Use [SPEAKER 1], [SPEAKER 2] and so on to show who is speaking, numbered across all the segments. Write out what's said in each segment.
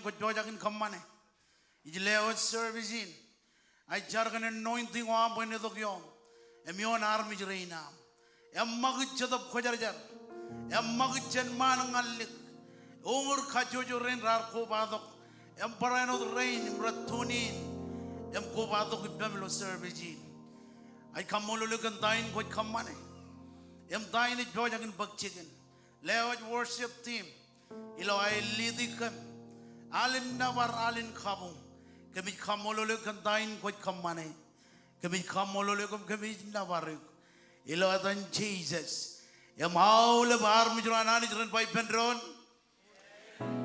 [SPEAKER 1] Good Jojakin Kamane. Ijleo service in. I jargon anointing one point of the young. Emion army reina. A magichat of Kojajar. A magichan manangal. Over Kajojo rain Rakobadok. Emperor of rain, Ratunin. Emcobadok with Pamelo service in. I come all look and dine with Kamane. Dine at Jojakin Buck Chicken. Leo worship team. Ilo I lead Alin navar alin kamu, kami kamolole kantain kuat kamane, kami kamolole kami navaruk. Ilo atan Jesus. Yamau lebar mijuran ani jalan pai pendron.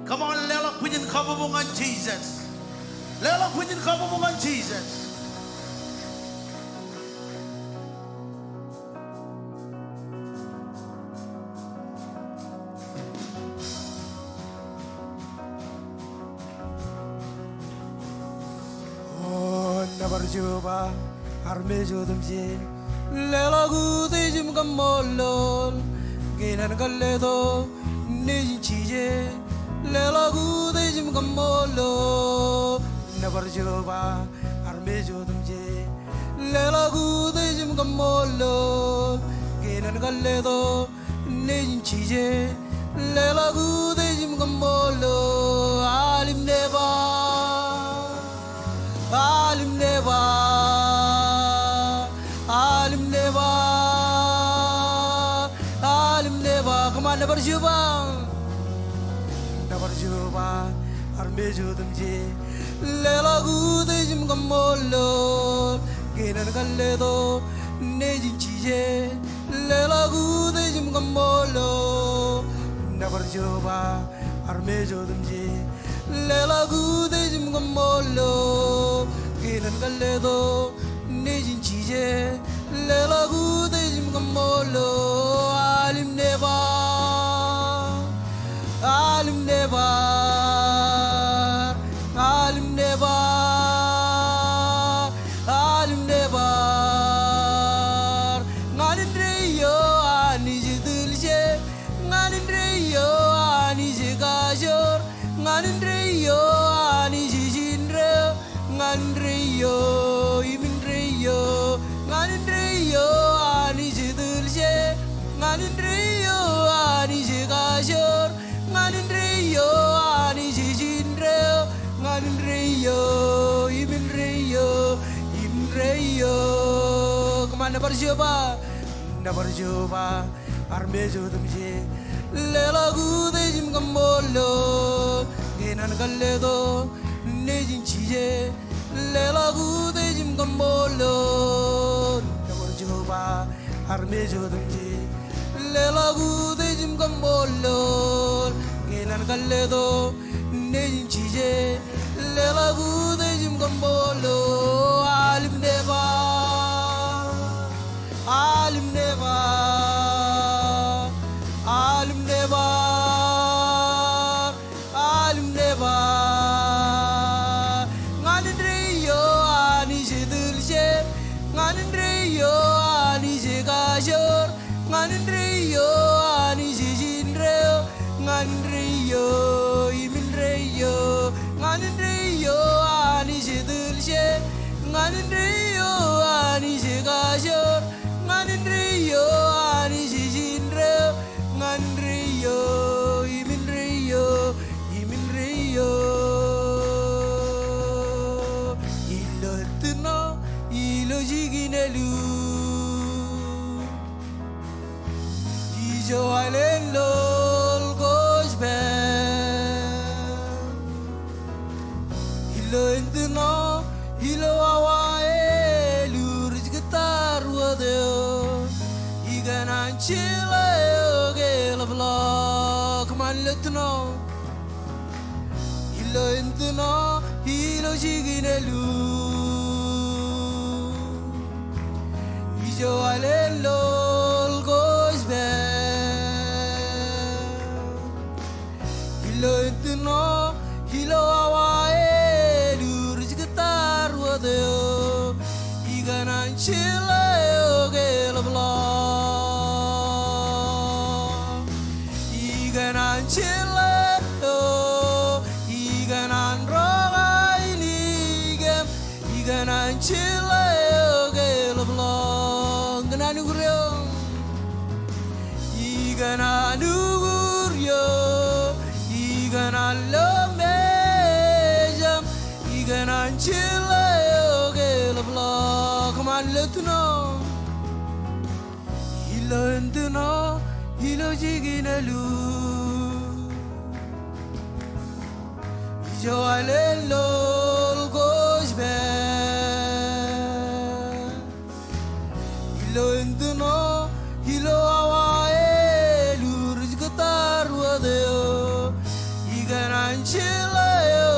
[SPEAKER 1] Come on, lela punya kamu bungan Jesus. Lela punya kamu bungan Jesus.
[SPEAKER 2] Juba armejo dumje lela gude jim kamolol genan galledo nejin chije lela gude jim kamolol nabar juba armejo dumje lela gude jim kamolol genan galledo nejin chije lela gude jim kamolol alim neba alim neba come on never juba armejo dumje lela gude jim kamolol genan galledo nejin chije lela gude jim kamolol never juba armejo dumje lela gude jim kamolol genan galledo nejin chije lela gude jim kamolol alim neba alim neba alim neba alim neba nganin reyo ani jedulje nganin reyo ani jegajor nganin reyo ani jijinre nganin reyo imin reyo nganin reyo ani jedulje nganin reyo ani jegajor nganin reyo ani jijinre nganin reyo imin reyo kemana berjumpa armejo dumje lela gude jim kamolo genan galledo nejin chije lela gude jim kamolo berjumpa armejo dumje lela gude jim kamolo genan galledo nejin chije lela gude jim kamolo alim neba alim neba alim neba alim neba nganin reyo ani jedulje nganin reyo ani jegajor nganin reyo ani jijinre nganin reyo imin reyo nganin reyo ani jedulje nganin reyo ani jegajor nganin reyo ani jijinre nganin reyo imin reyo ilo tno ilo jiginelu ijo alelo gospel ilo tno ilo awae lurj gitar wadeo iganan chile ogel vlog man letno ilo entno ilo jiginelu ijo alelo gospel ilo entno ilo awae lurj gitar wadeo iganan chile ogel vlog iganan chile igana nuguryo igana lomejam igana chile ogel block man letno hilo entno hilo jiginalu yo alelo goes back hilo entno hilo awae lurj gatar wadeo igana chile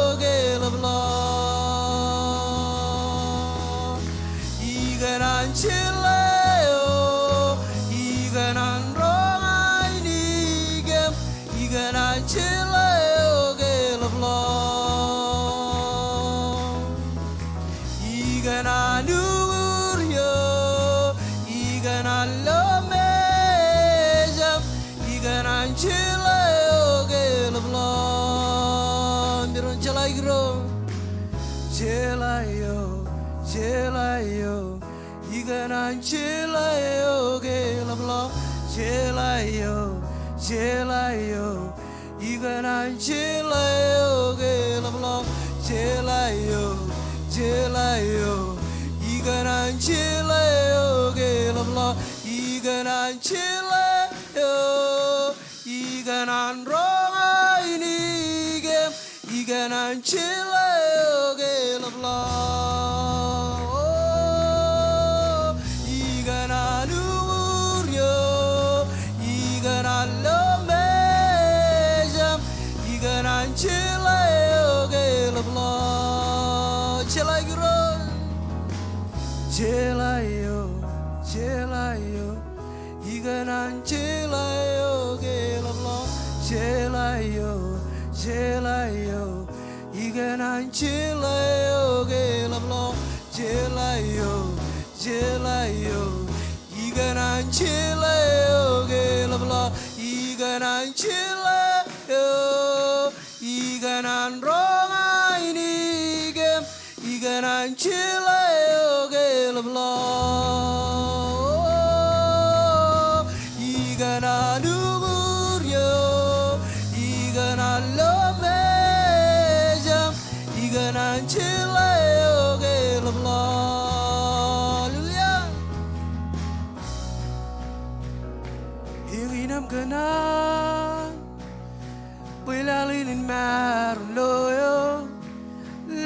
[SPEAKER 2] ogel block igana chile igana rongai nigem igana chile ogel block igana nuryo igana lomejam igana chile ogel block biron chalai gro chelayo igana chelayo ogel block chelayo igana chelayo ogel block chelayo igana chelayo ogel block igana chelayo igana rongai nigem igana chelayo ogel block igana nuryo igana lomejam igana chelayo ogel block chelagro chelayo igana chelayo ogel block chelayo igana chelayo ogel block chelayo igana chelayo ogel block igana chelayo igana rongai nigem igana chelayo ogel block igana nuguryo igana lomejam igana chelayo ogel block hallelujah irinam kana Pilalinin marloyo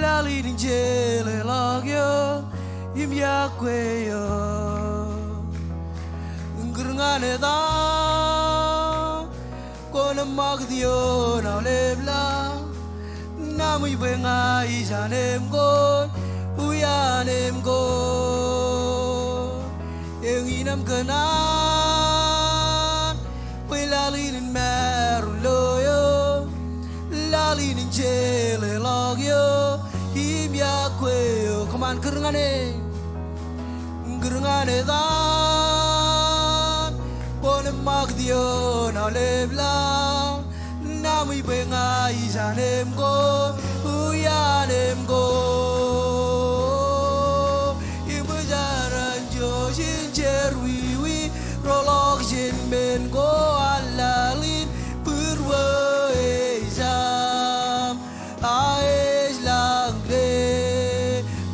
[SPEAKER 2] lalinin jele lagyo imyakweyo ngurngane da kona magdio na lebla namuy benga isanem go uyanem go enginam kana pilalinin marloyo lalinin jele lagyo imyakweyo come on ngurngane da pone magdio na lebla namuy benga isanem go uyanem go imujaran joshin cherwiwi prolog jin men go alalin purwa exam aes langle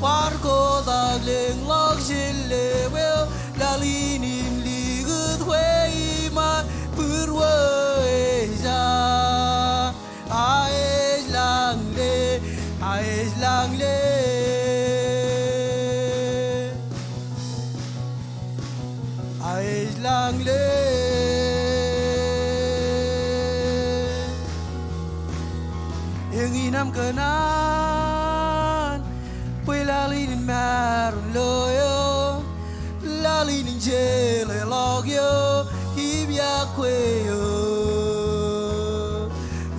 [SPEAKER 2] parko dagleng log jin lewel lalinin ligut weima purwa exam aes langle aes langle enginam kenan pilalinin marun loyo lalinin jele logyo hibyakweyo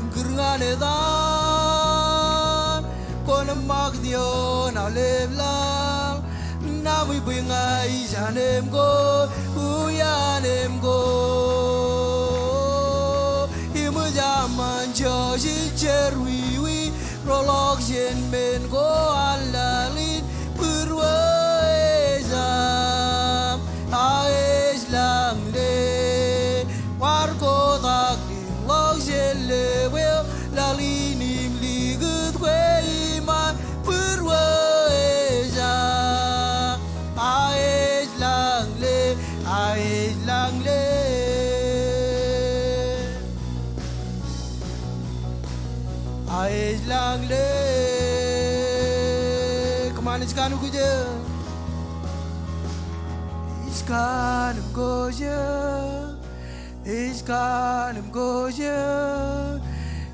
[SPEAKER 2] ngurngane dan kona magdio na leblang namuy bingay janem go uyanem go imujaman joshin cherwiwi prolog jen men go alalin purwa exam aes langle war lang le Come on, it's kind of good It's kind of good It's kind of good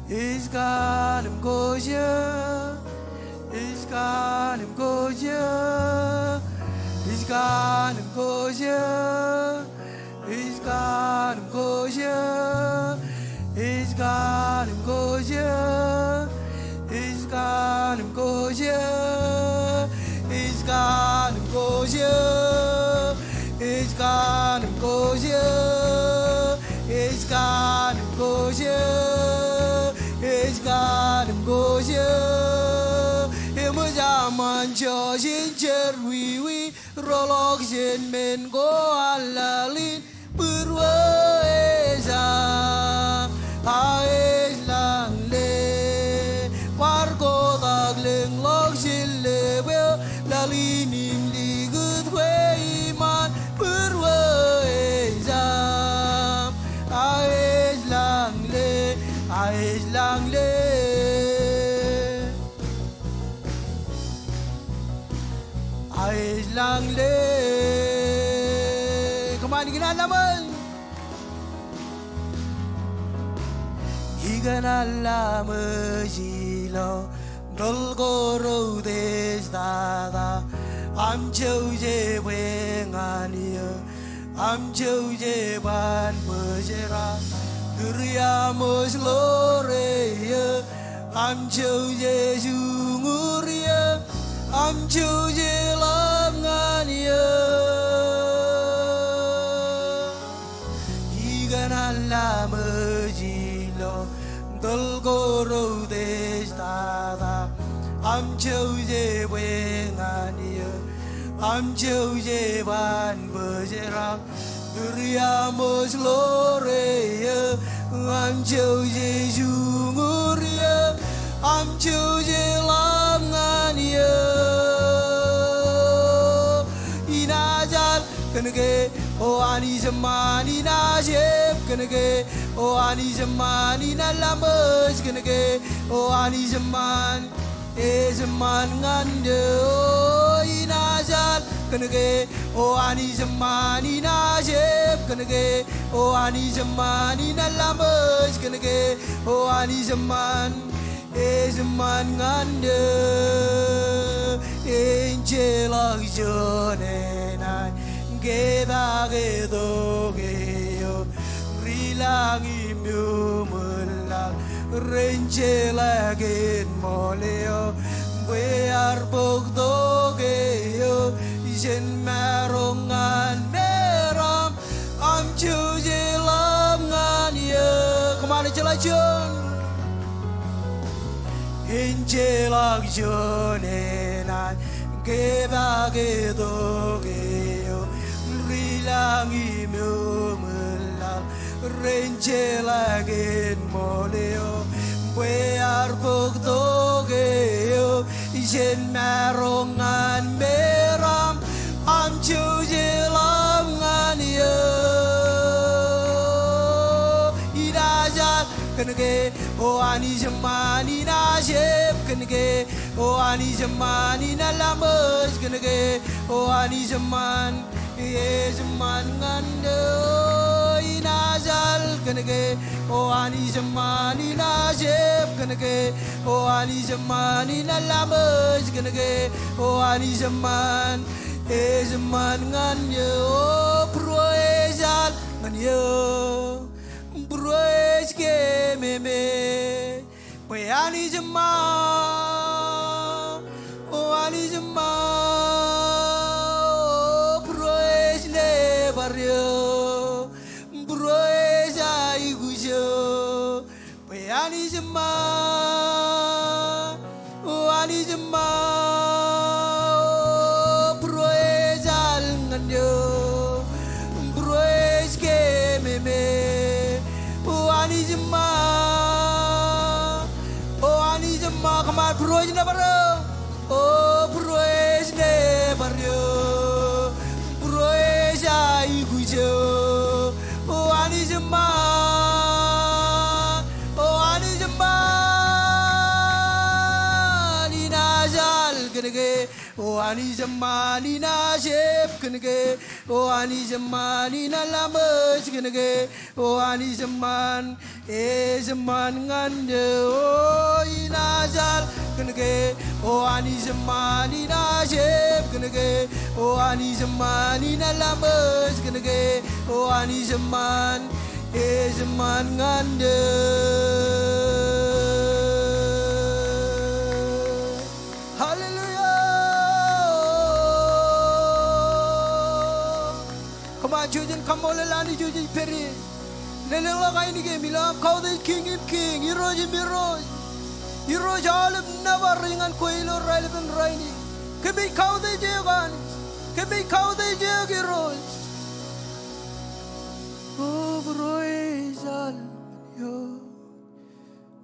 [SPEAKER 2] It's kind of good It's kind of good It's kind of good It's kind of good It's kind of good It's kind of good It's kind of good It's kind of good It's kind of good It's kind of good Imajaman Joshin Jerwi Rolok Jin Men Go Alalin Berweza Ais lang le Wargo dag leng lok sille wel Lalinim ligut weiman Berweza Ais lang le Ais lang le Ais lang le Kemana ginalaman Iganalama jilo Dolgoro desdada Am choje wengania Am choje ban mejera Duriamos loreya Am choje junguria Am choje langania Iganalama jilo Dolgoro desdada Am choje wengania Am choje ban bergerak Duriamos loreya Am choje junguria Am choje langania Inajal kenege O ani zamani na jeb kenege O ani zamani na lamas kenege O ani zaman e zaman ngande O inajal kenege O ani zamani na jeb kenege O ani zamani na lamas kenege O ani zaman e zaman ngande Angela jone na Geda gedo geyo Rilangi mumula Renjela gen moleo Wear bogdo geyo Jen marongan meram Am chuje lam ngan ye Kemana jelajon Angela jone na Geda gedo geyo Rilangi mumula Renjela gen moleo Wear bogdo geyo Jen marongan meram Am chuje lam ngan ye Idajal kenege O ani zamani na jeb kenege O ani zamani na lamas kenege O ani zaman Ye zaman ngande inazal kenege O ani zamani na jeb kenege O ani zamani na lamas kenege O ani zaman e zaman ngande O proezal ngande Proez ke meme Pe ani zaman O ani zaman barrio Broeza igujo Peani jema O ani jema Broeza nganyo Broez ke meme O ani jema kamar broez na barrio O broez ne barrio Igujo, oh ani zaman, ani zamani na shep kenege o ani zamani na lamas kenege o ani zaman e zaman ngande o inazal kenege o ani zamani na shep kenege o ani zamani na lamas kenege o ani zaman e zaman ngande Jujan kamolelani jujan peri leleng la kaini ke milam kau de king iroj iroj alam nabar dengan koilo railen raini kebi kau de jegan kebi kau de jeg iroj oh brois al yo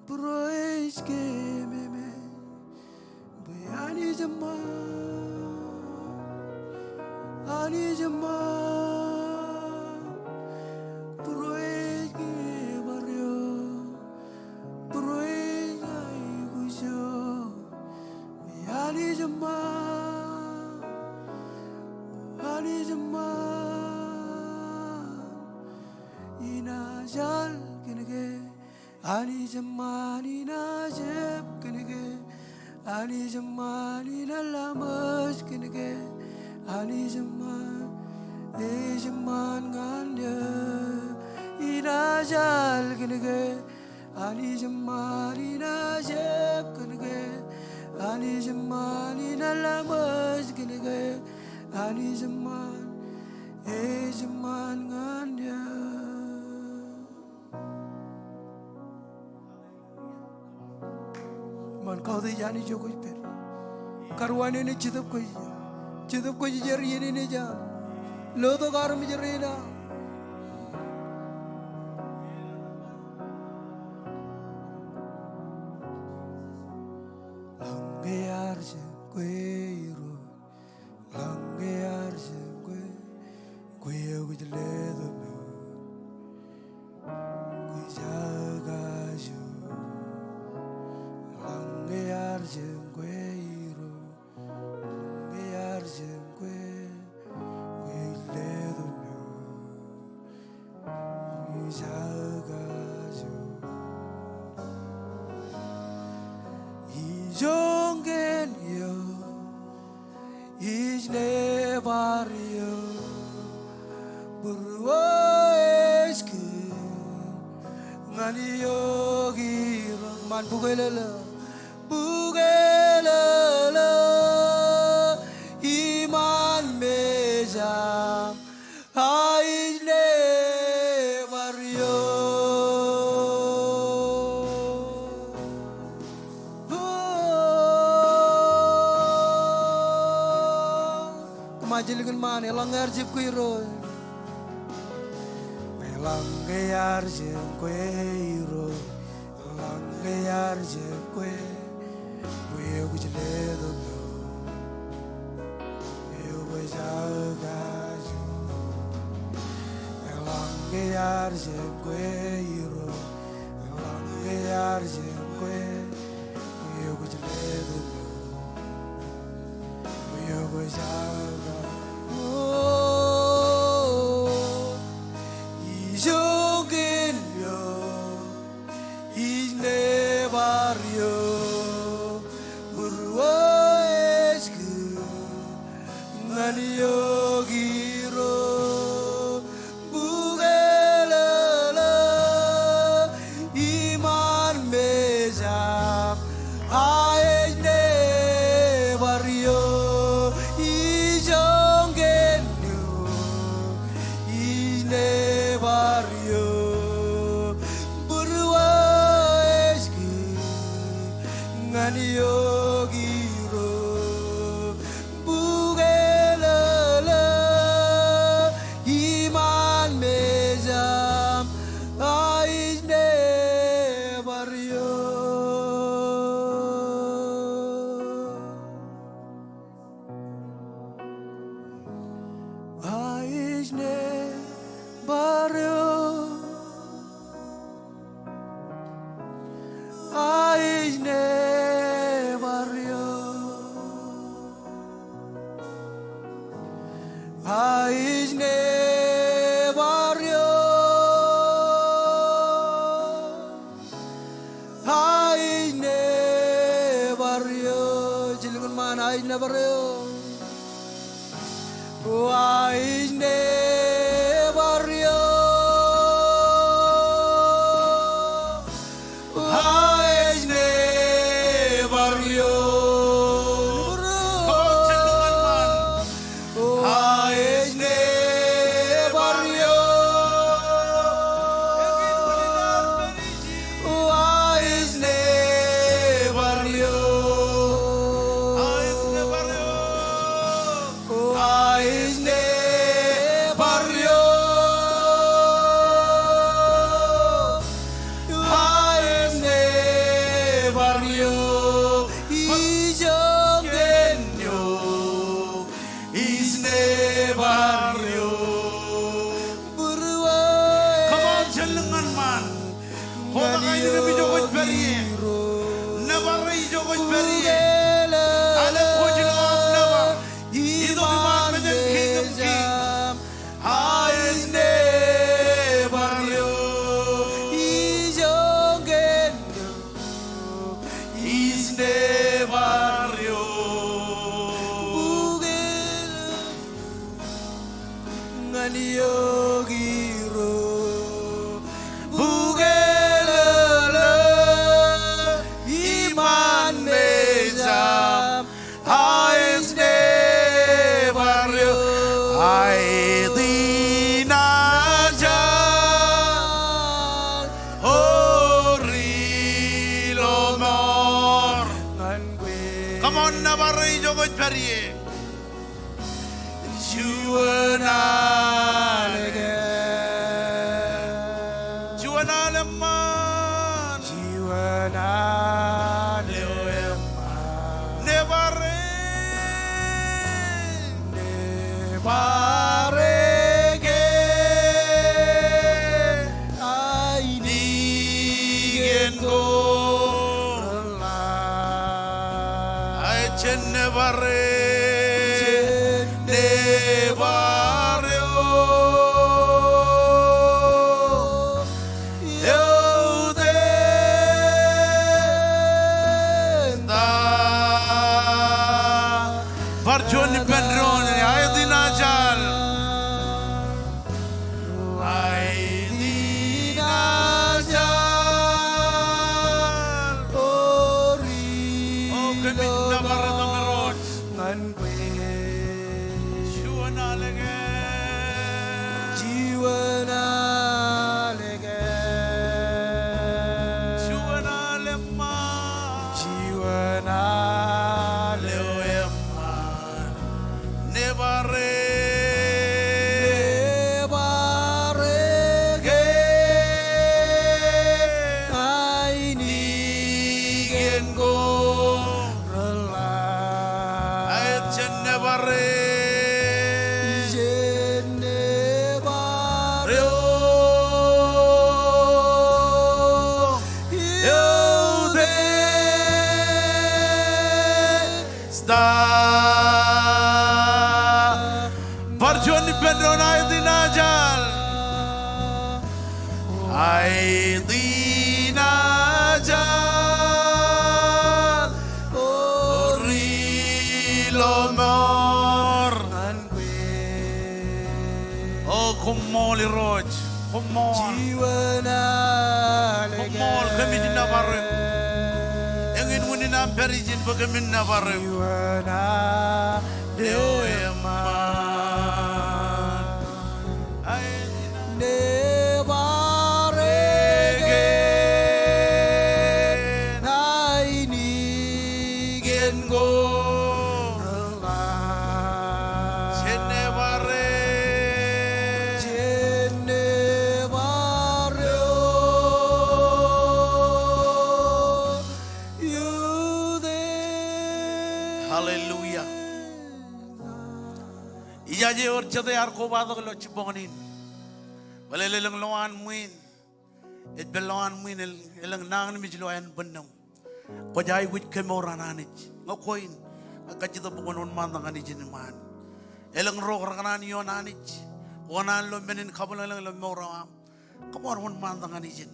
[SPEAKER 2] brois ke meme bayani jama ani jama Ani zamani na jeb kenege ani zamani na lamas kenege ani zaman e zaman ngande ina jal kenege ani zamani na jeb kenege ani zamani na lamas kenege ani zaman e zaman ngande man kau de jani jo koi per karwane ne chidap koi jer yene ne jam lo to gar mi jerena lange arje queiro lange arje queiro gudle do meu jaga jo Argengueiro, ledo meu, jagajo, jongenio, nevario, burwaeski, nganiogi, man bugelele. Bugelele iman mezam aine mario kumajiligan man elangar jip kuiro melanggar jip kuiro melanggar jip kuiro eu que te ledo eu vou jogar ela ganhar jegueiro ela ganhar jegueiro eu que te ledo eu vou jogar e joguei e nevario Yogiro bugelele iman mezam aine barrio ijongenyo ine barrio burwaeski ngani yogiro Aizne barrio Aizne barrio Jilungan man aizne barrio Aizne barrio Aizne barrio
[SPEAKER 1] Come on, Navarre, Jogo Perrier. Juanaleman. Barjoni Pendron, Aydina Jal. Aydina Jal. Oh, kami nabarata merot. Juana lege. Juana lege. Juana lemma. Juana. Barjoni Pendron Aydina Jal. Aydina Jal. Orilomor. Oh, kumoli roj. Kumol. Kumol kami di Navarre. Engin muni na perijin bagamin Navarre. Leo eman. Hallelujah. Ijaje or chate ar ko bado lo chibonin. Wala lang loan muin. It beloan muin elang nang mi jiloan benam. Ko jay wit kemorananich. Ngokoin agajito bukonon man ngani jiniman. Elang roker kanan yon anich. Wanan lo menin kabul elang lo moram. Come on, one man tangan ijin.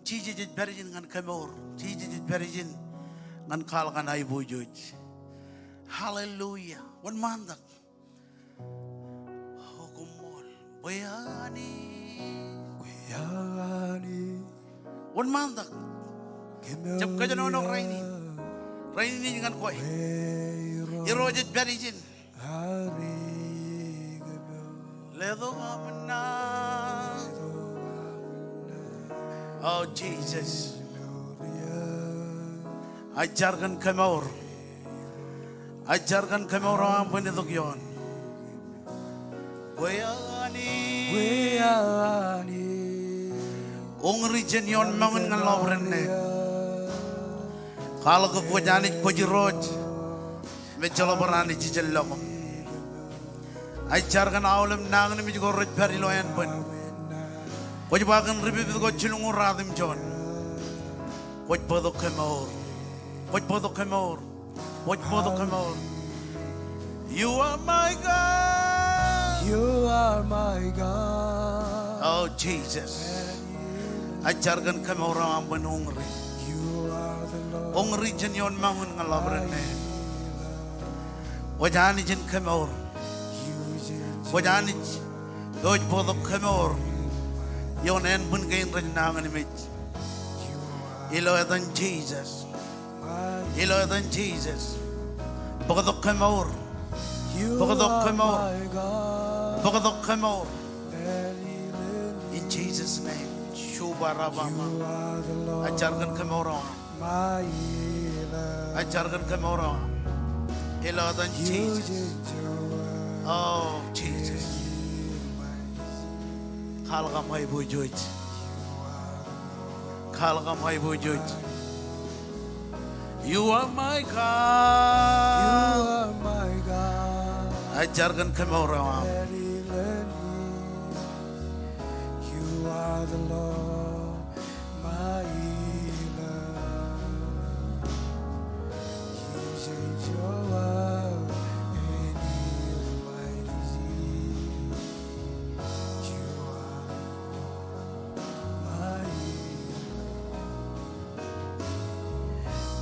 [SPEAKER 1] Chiji jit berijin ngan kemor. Chiji jit berijin ngan kal kan ay bujoj. Hallelujah. One man tak. Oh kumol. Bayani. One man tak. Jab ka jano no raini. Raini ngan koy. Iro jit berijin. Ledo amna. Oh Jesus. Ajarkan kemor. Ajarkan kemor ang penedokyon. Wayani. Ong region yon mangun ngan lawrenne. Kalau ke kujanit kujiroj. Mecalo berani jijel logom. Ajarkan awlam nangan mi juga roj peri loyan pun. Kuj bagan ribi ko chilungu radim jon. Kuj podok kemor. Kuj podok kemor. Kuj podok kemor. You are my God.
[SPEAKER 2] You are my God.
[SPEAKER 1] Oh Jesus. Ajarkan kemor ang penungri.
[SPEAKER 2] You are the Lord.
[SPEAKER 1] Ongri jen yon mangun ngalabrane. Wajani jen kemor. Wajani doj podok kemor. Yon en pun kain renangan imit. Ilo etan Jesus. Ilo etan Jesus. Pagdok kemor. Pagdok kemor. Pagdok kemor. In Jesus' name. Shubarabama. Ajarkan kemor. Ajarkan kemor. Ilo etan Jesus. Oh Jesus. Kalgam ay bujoj. Kalgam ay bujoj. You are my God.
[SPEAKER 2] You are my God.
[SPEAKER 1] Ajarkan kemor.
[SPEAKER 2] You are the Lord, my healer. You change your word and heal my disease. You are my healer.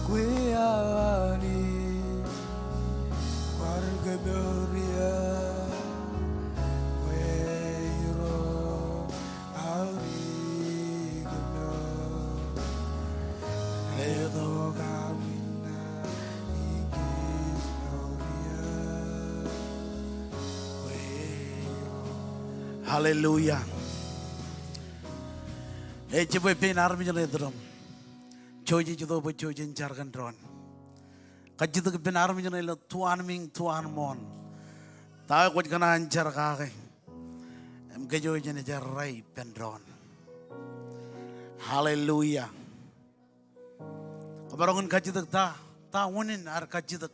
[SPEAKER 2] Guiani, Guargadoria.
[SPEAKER 1] Hallelujah. Coba benar menjadi drum. Coji judo bu coji jargon drone. Kaji tu benar menjadi tuan ming tuan mon. Tahu kuat kena ancar kaki. Em kejo jadi jarai pendron. Hallelujah. Kabarangun kaji tu ta unin ar kaji tu.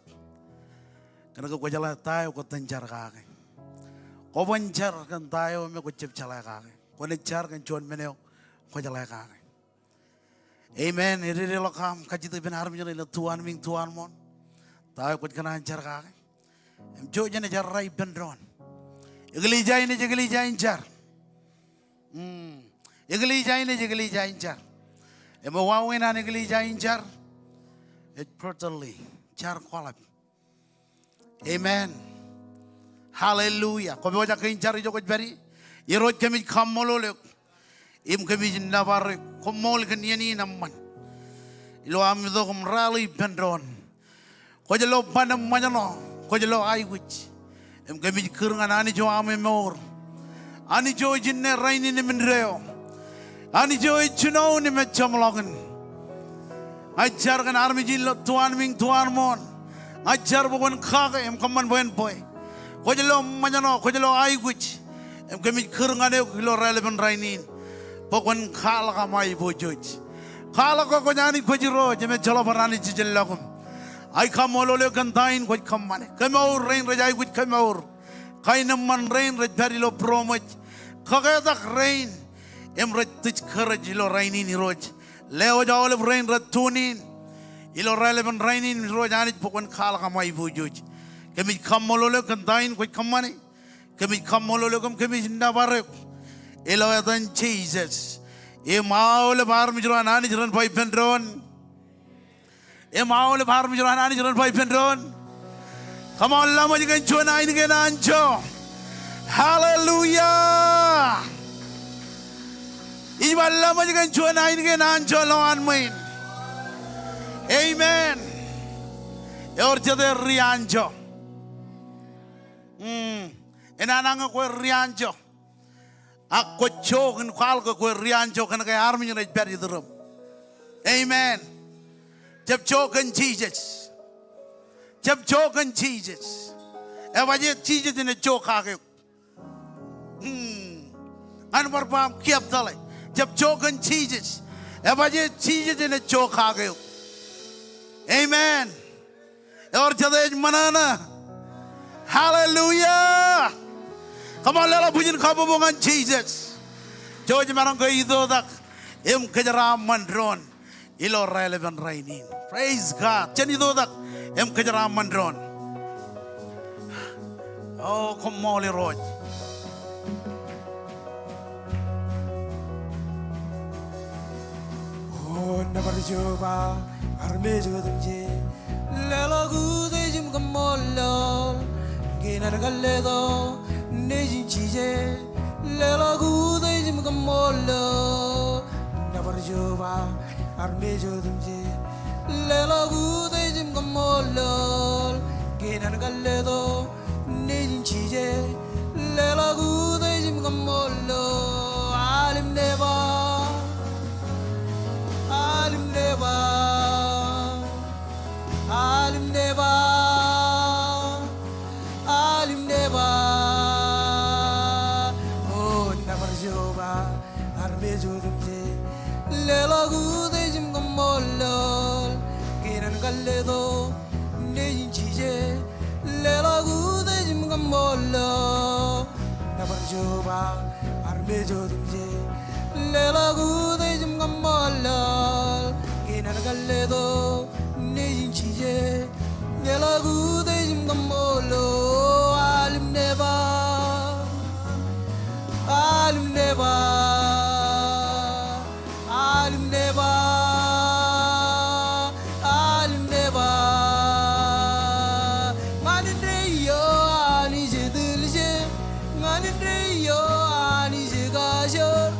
[SPEAKER 1] Kerana kau jalan tahu kau tencar kaki. Kau bencar kan tayo me kau cip calai kaki. Kau nencar kan cuan meneo kau calai kaki. Amen. Iri lokam kaji tu benar menjadi tuan ming tuan mon. Tayo kau kena ancar kaki. Jo jane jarai pendron. Igli jai jar. Igli jai jar. Emo wawena igli jai jar. It totally jar kwalap. Amen. Hallelujah. Kau baca keincar itu kau beri. Irot kami kamololek. Im kami nabar komol keniani naman. Ilo amido kum rally pendron. Kau jelo panam majano. Kau jelo aiwich. Im kami kurungan ani jo ame mor. Ani jo jinne raini ni menreo. Ani jo ichuno ni mechamlogan. Ajar kan army jilo tuan ming tuan mon. Ajar bukan kage im kaman bukan boy. Kau jelo majano, kau jelo aiwich. Em kami kurungan eu kilo relevant rainin. Bukan kala kamai bojoj. Kala kau nyani kau jiro jeme jalo parani jijelakum. Ai kamolole kantain kau kamane. Kemaur rain rajai kau kemaur. Kai naman rain rajari lo promoj. Kagadak rain. Em rajtich keraj ilo rainin iroj. Leo jawle rain ratunin. Ilo relevant rainin iroj anit bukan kala kamai bojoj. Kami kamololo kantain kwit kamani. Kami kamololo kami nabarek. Eloatan Jesus. Maule bar mijran ani jiran pai pendron. Maule bar mijran ani jiran pai pendron. Come on, lama jikan chuana ini kan anjo. Hallelujah. Iba lama jikan chuana ini kan anjo lawan main. Amen. Yor jade rianjo. Enananga ko rianjo. Ako chokin kwal ko rianjo kan kay army ni beri durum. Amen. Jab chokin Jesus. Jab chokin Jesus. Evaje Jesus in a choke hake. Anwar pam kiap dale. Jab chokin Jesus. Evaje Jesus in a choke hake. Amen. Yor jade manana. Hallelujah. Come on, let us begin kabubungan Jesus. George marang ko ito dak im kajara mandron ilo relevant rainin. Praise God. Chen ito dak im kajara mandron. Oh, come on, Lord.
[SPEAKER 2] Oh, never jova arme jodumje lelo gude jim kamolol ginar galledo nejin chije lelo gude jim kamolol never jova arme jodumje lelo gude jim kamolol ginar galledo nejin chije lelo gude jim kamolol alim neba Alim neba, alim neba, alim neba. Oh, never jova, arme jodumje. Lelo gude jim kamolol, kiran galledo, nejin chije. Lelo gude jim kamolol, never jova, arme jodumje. Lelo gude jim kamolol kinar galledo nejin chije lelo gude jim kamolol alim neba alim neba alim neba alim neba manindreyo ani jedilje manindreyo ani jegashor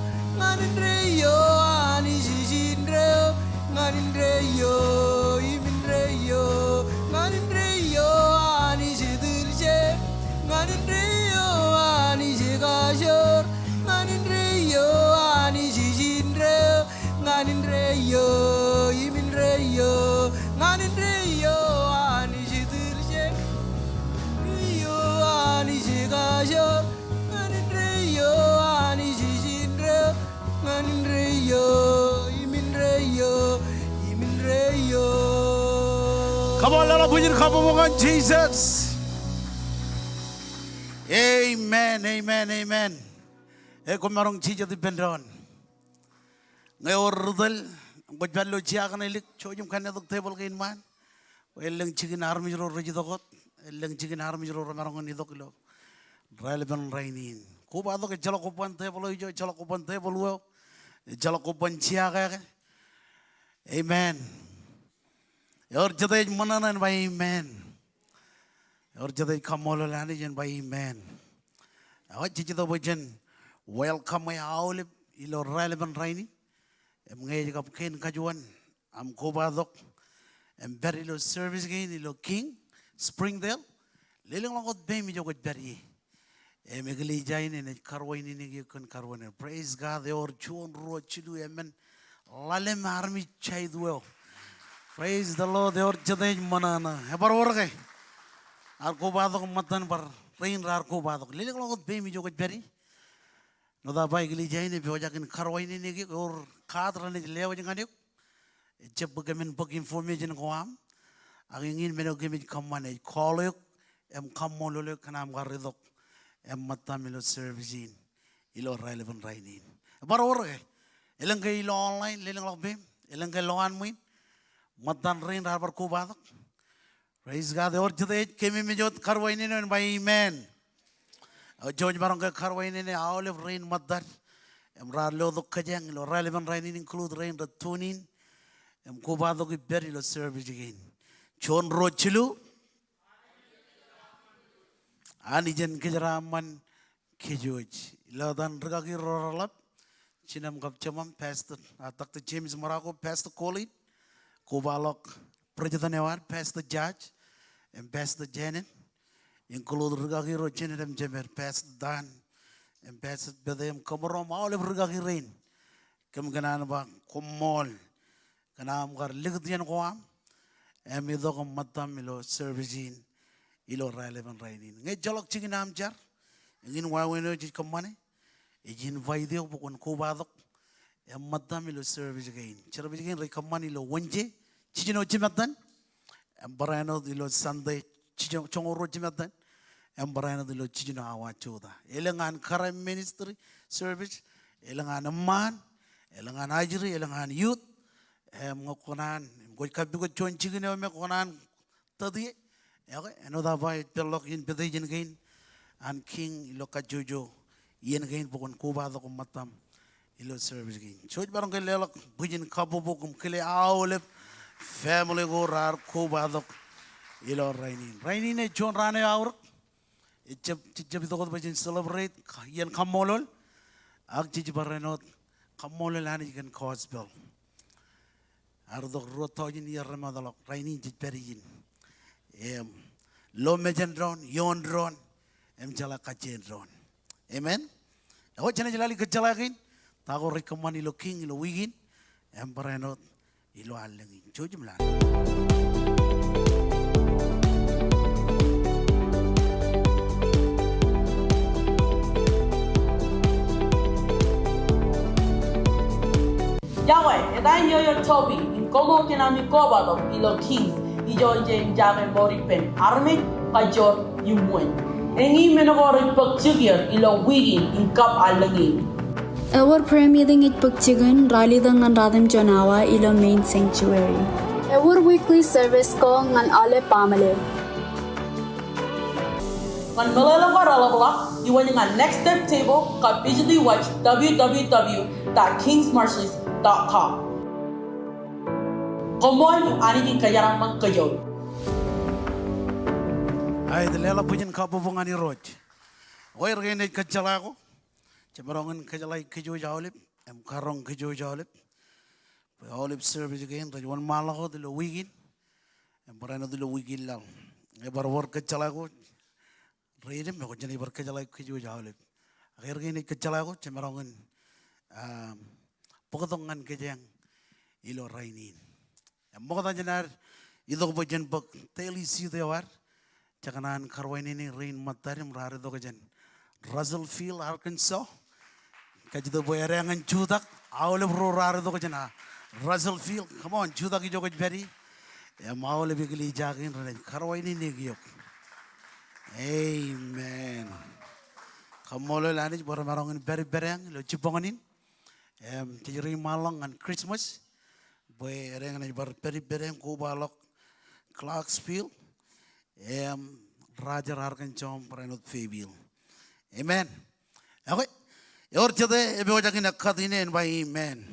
[SPEAKER 2] Nganindreyo ani jijindreyo Nganindreyo imindreyo Nganindreyo ani jidilje Nganindreyo ani jigashor Nganindreyo ani jijindreyo Nganindreyo imindreyo Nganindreyo ani jidilje Nganindreyo ani jigashor Nganindreyo ani jijindreyo Nganindreyo, imindreyo, imindreyo.
[SPEAKER 1] Come on, let us begin kabubungan Jesus. Amen, amen, amen. Kung marong Jesus di pendron. Ngayon rudal, ang badbalo siya ka na ilik, choyong kanadog table kain man. Ilang chicken army ro rajidokot, ilang chicken army ro marong nidok lo. Relevant rainin. Kuba to ke chalokupan table yo, chalokupan table wo. Chalokupan siya ka. Amen. Yor jadej mananan by amen. Yor jadej kamololani jen by amen. Awat chichito bojen welcome my aulip ilo relevant raini. Em ngay kap ken kajuan am kubadok. Em berilo service gain ilo King Springdale. Lilang langot be mi jogot beri. Emigli jain in karwain in yukun karwan. Praise God, the or chuon ro chidu amen. Lalem army chaidwell. Praise the Lord, the or jadej manana. Ebar orge. Arko badok matan bar rain rarko badok. Lilang langot be mi jogot beri. No da bai gli jain be ojakin karwain in yuk or kadran is lewa janganuk. Jeb gamin book information ko am. Agingin meno gamit kamane call yuk. Em kamololo kanam garidok. Em matamilo servicing ilo relevant rainin. Baror ke, ilang kay ilo online, ilang lakbim, ilang kay loan mo matan rain rabar ko batok. Praise God. Or today came in with Karwainin and by amen. George Baranga Karwainin, olive rain mother. Emralo the Kajang, relevant rain include rain the tuning. Kubado ki berry lo service again. Chon Rochilu Anijan Kijaraman Kijuj. Ladan Ragaki Roralap. Chinam Gapchamam passed Dr. James Morago passed the college. Kubalok Prejatanewar passed the judge and passed the Janet. Include Rugagi Rochinet and Jemer passed Dan and passed Bedem Komorom, all of Rugagi rain. Come Gananaba, Komol, Ganam got Ligdian Guam, and Midogam Matamilo servicing Ilo relevant raining. Get Jolok Chicken Amjar, and in Wawino Jikamani, a gin Vidio, Bukon Kubadok, and Matamilo service again. Cherubin Rikamani lo Wenje. Chino Jimatan, and Barano the Lord Sunday, Chongoro Jimatan, and Barano the Lord Chino Awachuda. Elangan Kara Ministry Service, Elangan Man, Elangan Ajri, Elangan Youth, Mokonan, Gokabuko Chon Chicken, Mekonan, Tadi, another by Pelok in Pedijan again, and King Loka Jojo, Ian again, Bokon Kuba, the Matam, Ilo Service again. Church Barangalok, Bujin Kabubokum, Kile Olive. Family go rar ko badok ilo rainin e John rane aur jab to bajin celebrate yan kamolol ag jij barenot kamolol ani kan cause bell ardok rotojin yar ramadalok rainin jij perin lo mejan dron yon dron jala kachen dron amen ho chane jalali kachalagin tago rekomani lo king lo wigin barenot ilo alangin chojum lan
[SPEAKER 3] Yahweh, and I hear your Toby, in Komo Kinami Kobado, Ilo Kings, Ijo Jane Jame Moripen, Army, Kajor, Yumwen. Engi Menogori Pokjugir, Ilo Wigin, in Kap Alangin.
[SPEAKER 4] Our prayer meeting at Pugchigan, Ralidang and Radam Jonawa, Ilo Main Sanctuary.
[SPEAKER 5] Our weekly service ko ngan Ale Pamale.
[SPEAKER 3] Kan Malala Varalabla, you winning a next step table, ka visually watch www.kingsmarshes.com. Komon yung aniging kayaramang kayo.
[SPEAKER 1] Ay, the Lela Pujin Kapubong ani Roch. Where again it Kachalago? Chabarongan Kajalai Kijo Jolip, and Karong Kijo Jolip. Olive service again, the one Malaho, the Wigin, and Barano the Wigin Lang. Ever work at Chalago, read him, Mokajani Barkajalai Kijo Jolip. Again it Kachalago, Chamarongan Pokatongan Kajang, Ilo Rainin. And Mokajanar, Idobajan book, Taili see the war, Chakanan Karwaini, Rain Matarim, Raradogajan, Russellfield, Arkansas. Kajito Boyarang and Chudak, Olive Raradogajan. Russellfield, come on, Chudak Jogaj Berry, a Maule Bigly Jagging, Karwaini Nigiok. Amen. Kamolo Lanich, Boramarong and Berry Berang, Lochiponin, Tijri Malong and Christmas, Boy Rang and Berry Berang, Kubalok, Clarksville, Roger Arkansas, Pranot Fabiel. Amen. Okay. Your today, if you're talking a cutting in by amen.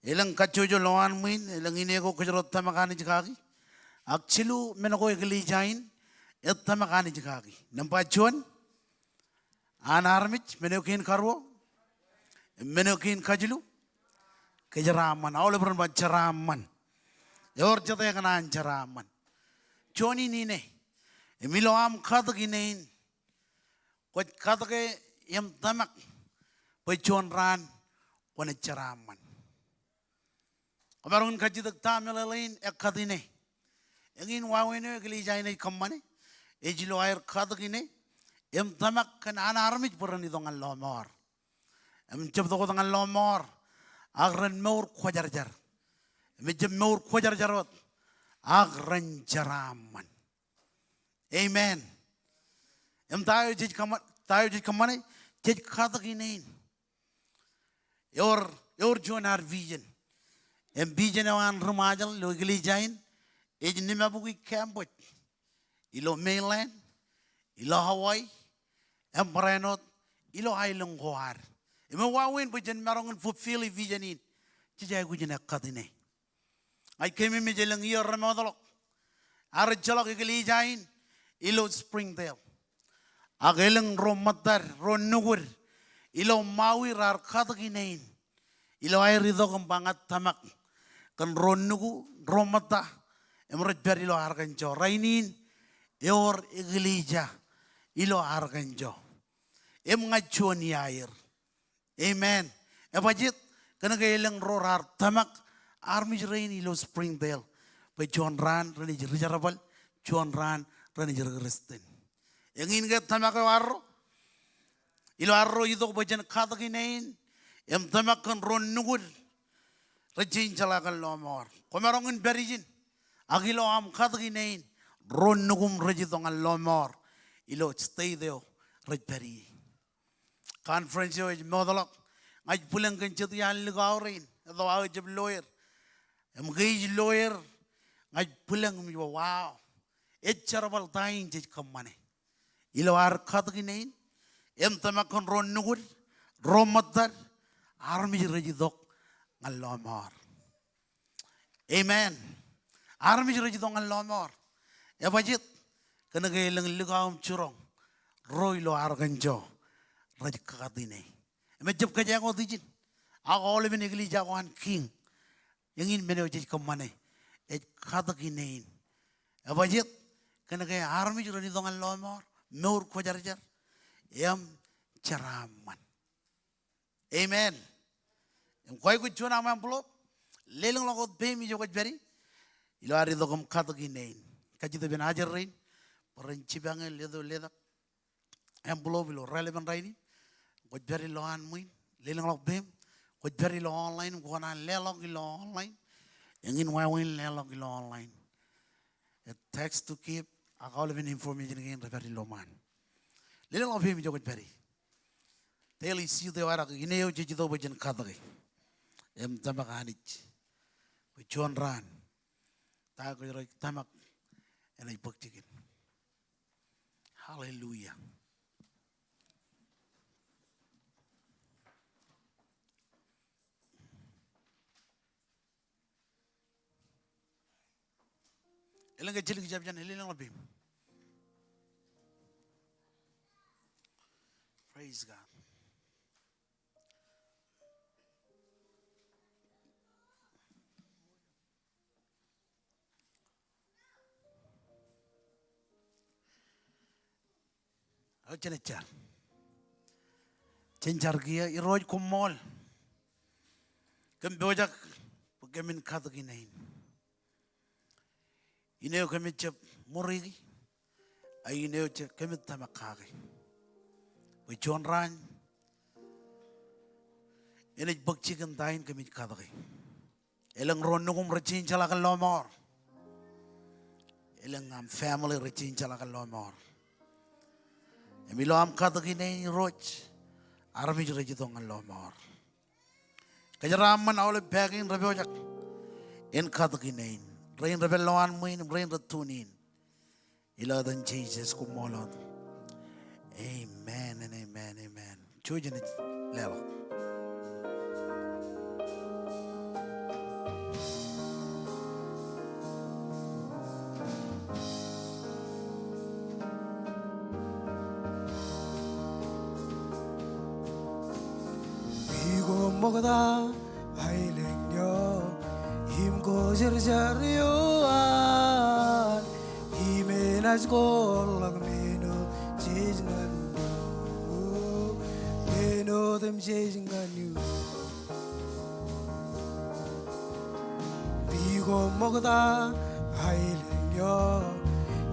[SPEAKER 1] Ilang kachujo loan min, ilang inego kujrot tamakani jikaki. Akchilu menoko igli jain, et tamakani jikaki. Nampachuan, an armich, menokin karwo, menokin kajilu, kajaraman, all over but charaman. Your jatakan charaman. Choni nine, Emiloam kataginain, what katake yam tamak, Pachon ran, one a charaman. Amarun Kajidak Tamalain, a Kadine. Again, Wawino, Gilijaina Kamane, Ejiloir Kadagine, Em Tamak and an army Buranidong and Lomor. Em Chapdog and Lomor, Agran Mor Quajarjar. Mijam Mor Quajarjarot, Agran Jaraman. Amen. Em Tayo Kamane, Tej Kadagine. Your join our vision. Bijan awan rumajal logili jain Ejin ni mabuki Cambridge, ilo mainland, ilo Hawaii, Emperanot, ilo Island Gohar. Imo wawin bujan marongan fulfill visionin. Cijay gujan akadine. Ay kemi mejelang iyo remodelok. Arjalok ikilijain, ilo Springdale. Agelang romatar, ronugur, ilo mawi rar kadaginain. Ilo ay rido kang bangat tamak. Kan ronugu, romata, emrot ber ilo arganjo. Rainin, eor iglesia, ilo arganjo. Em ngajon yair. Amen. Epajit, kana kailang rorar tamak, armis rain ilo Springdale. Pa John Ran, rani jirjarabal, John Ran, rani jirgristin. Yang ingin ke tamak warro, ilo arro itu bajan kadaginain. Em tamak kan ron nugur, rajin calakan lomor. Komerongin berijin, agilo am kadaginain, ron nugum rajitongan lomor. Ilo stay there, rajberi. Conference yo modalok, ngaj pulang kencet yan ligaurin, atau awal jeb lawyer. Em gay lawyer, ngaj pulang miwa wow. Echarabal tain jij kamane. Ilo ar kadaginain, em tamak kan ron nugur, romatar. Army rejidok ngalomor. Amen. Army rejidok ngalomor. Ya bajit kena gailang ligam curong. Roy lo arganjo. Rajkatine. Emejep kaja ngo dijin. Ako ole benigli jagoan king. Yang in bene ojej kamane. Katakinein. Ya bajit kena gaya army rejidok ngalomor. Meur kojarjar. Yam ceraman. Amen. Koi ku chuna ma amplop lelang lo kot pay mi jo kot beri ilo ari do kom khato ki nein kaji to ben hajar rein perenci bange ledo leda amplop lo relevant rein kot beri lo an muin lelang lo bem kot beri lo online ko na lelong lo online engin wa win lelong lo online a text to keep a all of information again beri lo man lelang lo bem mi jo kot beri teli si de wara ki neo ji do bajan khato ki em tamak anich, John Ran, tago yoro tamak, enay pagtigin. Hallelujah. Ilang kecil kejap jan, ilang lebih. Praise God. Cencar, cencar kia iroj kumol, kembojak pekemin kata kinain. Ineo kami cep murigi, ay ineo cep kami tamak kaki. John Ran, ini bakci kentain kami kata ki. Elang ronungum recin calakan lomor, elang am family recin calakan lomor. Emilo am kata kini roch, army jure jitong ang lomor. Kajaraman awal baging rebojak, en kata kini, rain rebel loan muin, rain retunin. Ilo dan Jesus kumolot. Amen and amen, amen. Chujan it lelo.
[SPEAKER 2] Mogda ailengyo himko jarjaryoan himenas kolang meno jejnganyo meno dem jejnganyo bigo mogda ailengyo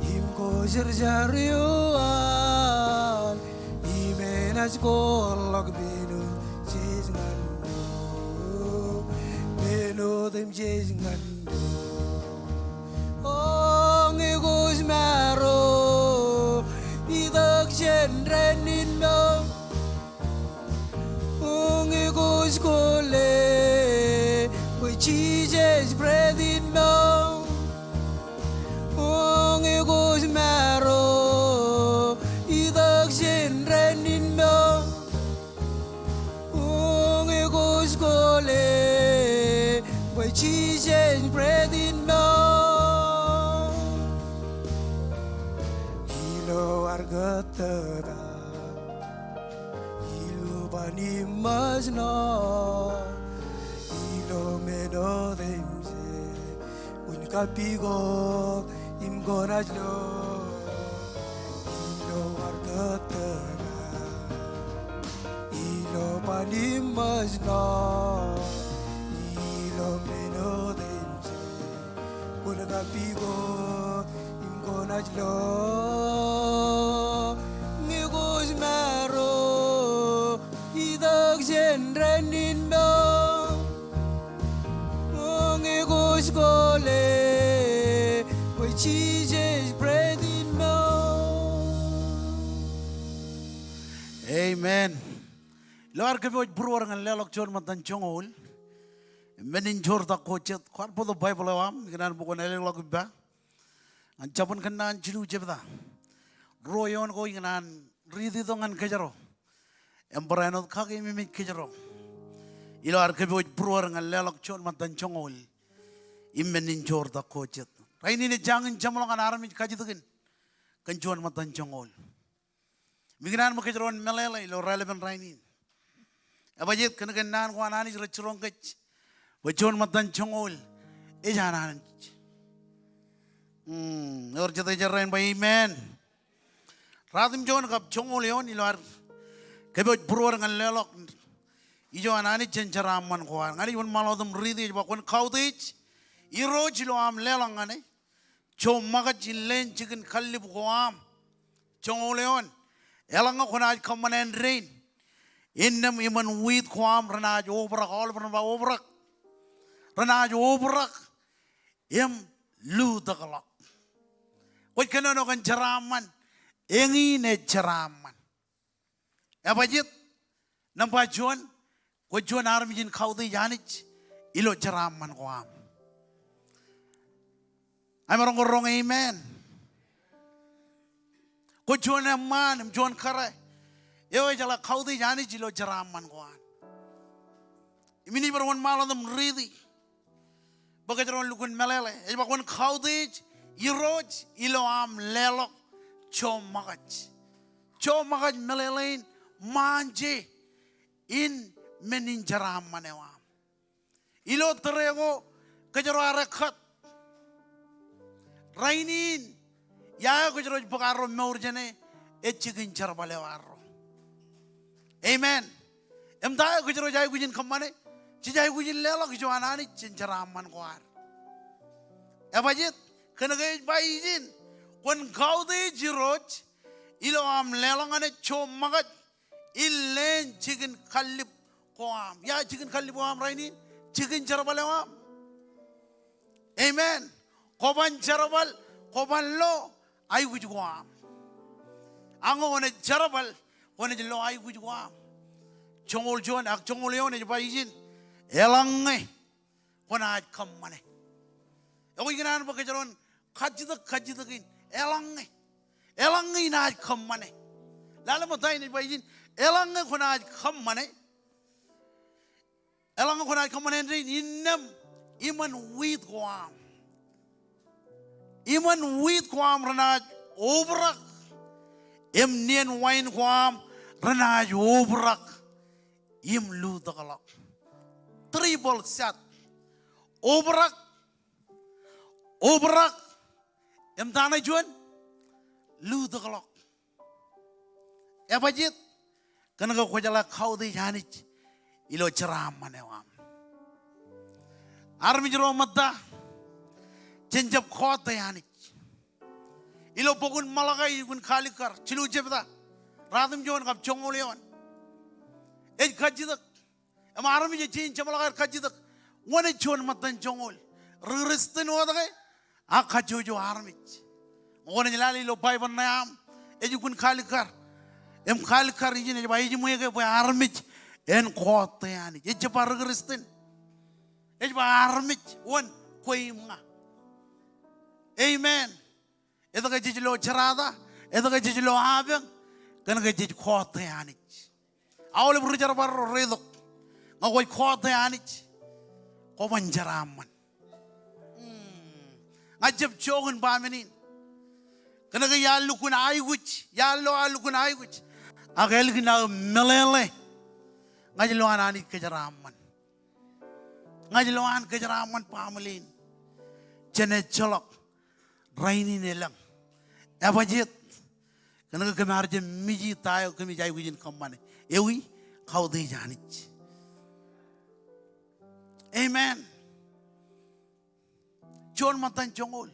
[SPEAKER 2] himko jarjaryoan himenas kolang meno jejnganyo know them chasing and oh ngegos maro idak chendrenin no oh ngegos kole we cheese bread in no Boy cheese bread in me Ilo argatara Ilo bani majna Ilo meno demse Un kalpigo im gonajlo Ilo argatara Ilo bani majna Ilo meno demse Un kalpigo im gonajlo Ngigos maro Idag jenrenin mo Ngigos gole Boy cheese bread in mo
[SPEAKER 1] Amen. Lord ke boj bruar ngan lelok chon matan chongol. Menin jor ta kochet kwar po the Bible awam ganan bukan lelok ba. An chapun kanan chilu jebda. Royon ko ganan ridi dongan kejaro. Embrano kage mimik kejaro. Lord ke boj bruar ngan lelok chon matan chongol. Menin jor ta kochet. Raini ne jangan jamolong an arami kajitukin. Kanchuan matan chongol. Migran mo kejron melele lo relevant rainin. Abajit kenakan ko anani rechurong kech. Bachon matan chongol. Ejanan. Or jata jarrain by amen. Radim jon kap chongol yon ilor. Kebot bruar ngan lelok. Ijo anani chencharam man ko ngani won malodum ridi bakon kautich. Iroj lo am lelang ngane. Chom magat len chicken khalib ko am. Chongol yon. Elang ko na kamanen rain. Innam iman wheat kwam ranaj obrak all from obrak. Ranaj obrak. Em lu dagalak. What can no kan jaraman? Engi ne jaraman. Abajit nampa juan. Ko juan armijin kaudi janich. Ilo jaraman kwam. I'm wrong amen. Ko juan man juan kare. Ewe jala kaudi jani jilo jaraman kuan. Imini berwan malam ridi. Bagajaron lukun melele. Ejba kuan kaudi iroj ilo am lelok chomagaj. Chomagaj melelein manje in menin jaraman ewam. Ilo terego kajaro arekat. Rainin ya kajaro bakaro meurjane echigin charbalewaro. Amen. Emda ko jero jay gujin kamane. Ci jay gujin lelo ko joanani cinjaraman kwar. Abajit kana gay bayijin kon gaude jiroj ilo am lelo ngane chom magat illen chicken khalib ko am. Ya chicken khalib ko am rainin chicken jarabal am. Amen. Koban jarabal koban lo ay guj ko am. Ango ne jarabal One is low, I would go. Chongol John, Ak Chongolion, and Baijin, Elange, when I come money. Oh, you can advocate on Kajidakin, Elange, Elange, I come money. Lalamatine Baijin, Elange, when I come money. Elange, when I come and in them, even with Guam. Even with Guam, Ranaj, over. Nien wine Guam. Ranaj obrak im lu dagalak triple set obrak em tanai juan lu dagalak ebajit kana ko jala khawdi janich ilo ceram manewam armi jero madda jenjab khota janich ilo bogun malagai gun khalikar chilu jebda Radim John kap chongoleon. Ej kajidak. Am arami je chin chamalagar kajidak. One chon matan chongol. Ristin wadage. A kajojo armich. One lali lo pai banayam. Ejukun kalikar. Em kalikar ijin ej muege boy armich. En kote yani. Ej par ristin. Ej armich. One koimga. Amen. Edaga jijlo charada. Edaga jijlo abeng. Kan ga jij khote anich awle burjar bar redok ngawoy khote anich ko manjaraman ngajab chogun bamenin kana ga yallu kun ayguch yallo alu kun ayguch agel gina melele ngajlo anani kejaraman ngajlo an kejaraman pamelin jene cholok raini nelang abajit kana ga kamarje miji tayo kami jay gujin kamane ewi khawde janich amen John matan chongol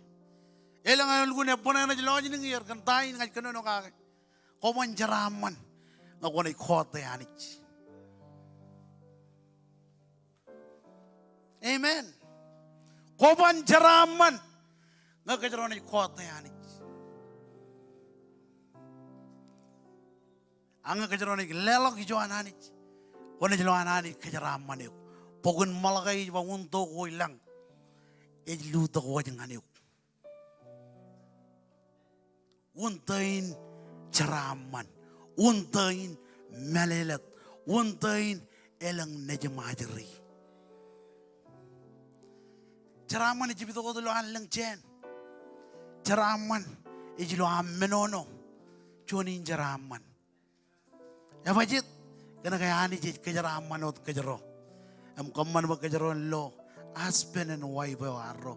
[SPEAKER 1] elang ayol gune pona na jlo jini ngir kan tain ngaj kanono ka ko manjaraman ngone khote janich amen ko manjaraman ngakajroni khote janich anga kajaroni lelok jo anani kone jelo anani kajaraman yo pogun malagai ba unto ko ilang e lu to ko jangani untain jaraman untain melelet untain elang nejmajri jaraman jibito ko lo anlang chen jaraman e jelo amenono choni jaraman ya wajib kena kaya ani jid kejaraman ot kejaro am kamman ba kejaro lo husband and wife aro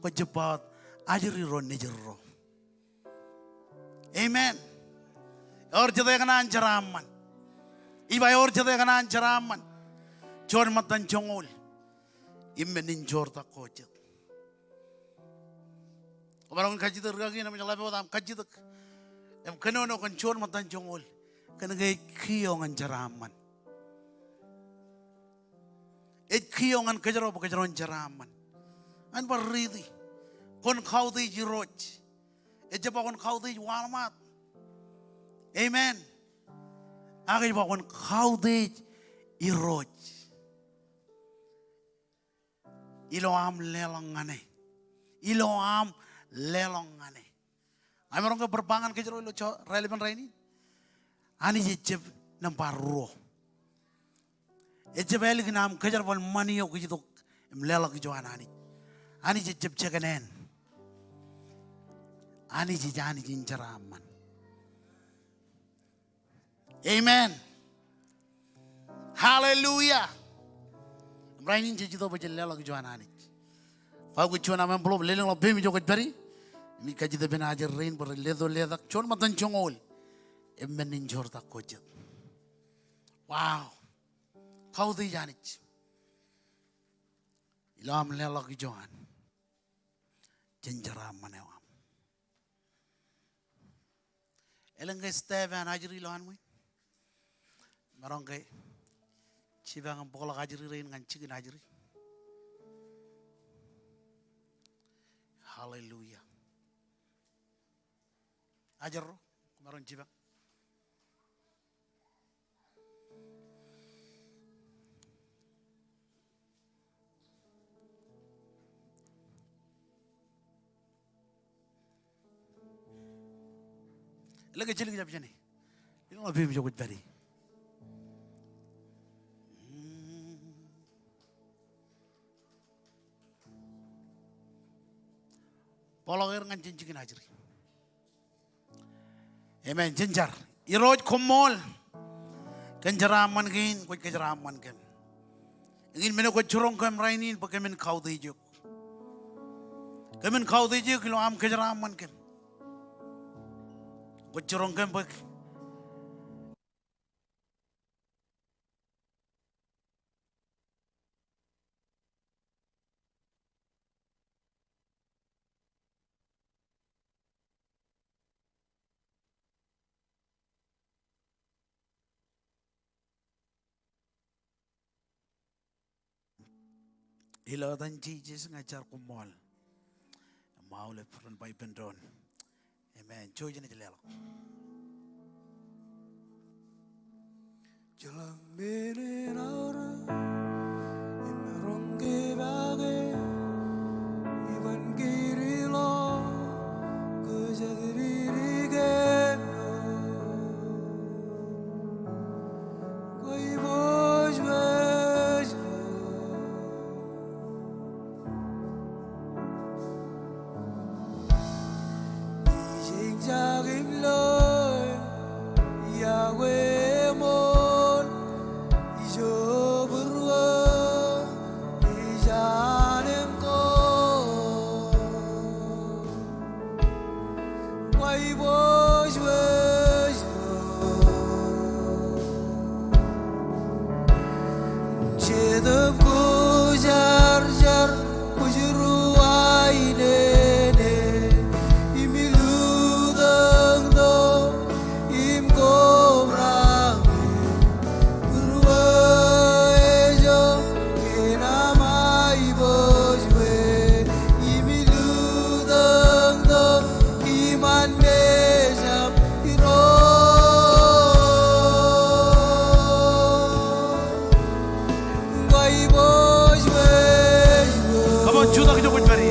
[SPEAKER 1] ko jepat ajri ro nejro amen or jade kana jaraman iba or jade kana jaraman chor matan chongol immenin jor ta koche barang kaji tergagi namanya labe am kaji tak am kenono kan chor matan chongol kana gay kiyongan jaraman et kiyongan kajaro kajaron jaraman an baridi kon khawdi jiroj et jaba kon khawdi walmat amen agay ba kon khawdi iroj ilo am lelongane ay marong ka berbangan kajaro lo relevant raini ani jeb nampar ro ejebel gnam kajar wal maniyo kijido mlela ki joan ani jeb chekanen ani jani jinjaraman amen hallelujah brainin jido bejela ki joan ani fa ku chona men blo lele lo bemi jogot bari mi kajide benajer rein ber ledo ledak chon matan chongol emmenin jorda kojet wow khawdi janich ilam lelok joan jenjara manewam elenge steven ajri lohan mu marongke chibang bola ajri rein ngan chigin ajri hallelujah ajarro maron chibang lagi cilik jam sini, ini lebih menjauh dari. Polongir ngan cincin ajri. Amen jenjar. Iroj kumol, kenjaraman gin, kau kenjaraman kem. Ingin mana kau curong kem rainin, pakai men kau dijuk. Kemen kau dijuk, kilo am kenjaraman kem. Kecurong kembek, ilo dan Jesus ngajar kumol, mau le peran bayi pendon. Amen. Coba jadi jelek.
[SPEAKER 2] Jalan menara, imerongge bage, iban kiri lo, kejadiri geno, koi boj boj, Jedab ko jar jar kujuru aine ne imilu dang do im ko brang urwa ejo kenamai bojwe imilu dang do iman mejap iro
[SPEAKER 1] Come on, Judah ki jo kuch bari.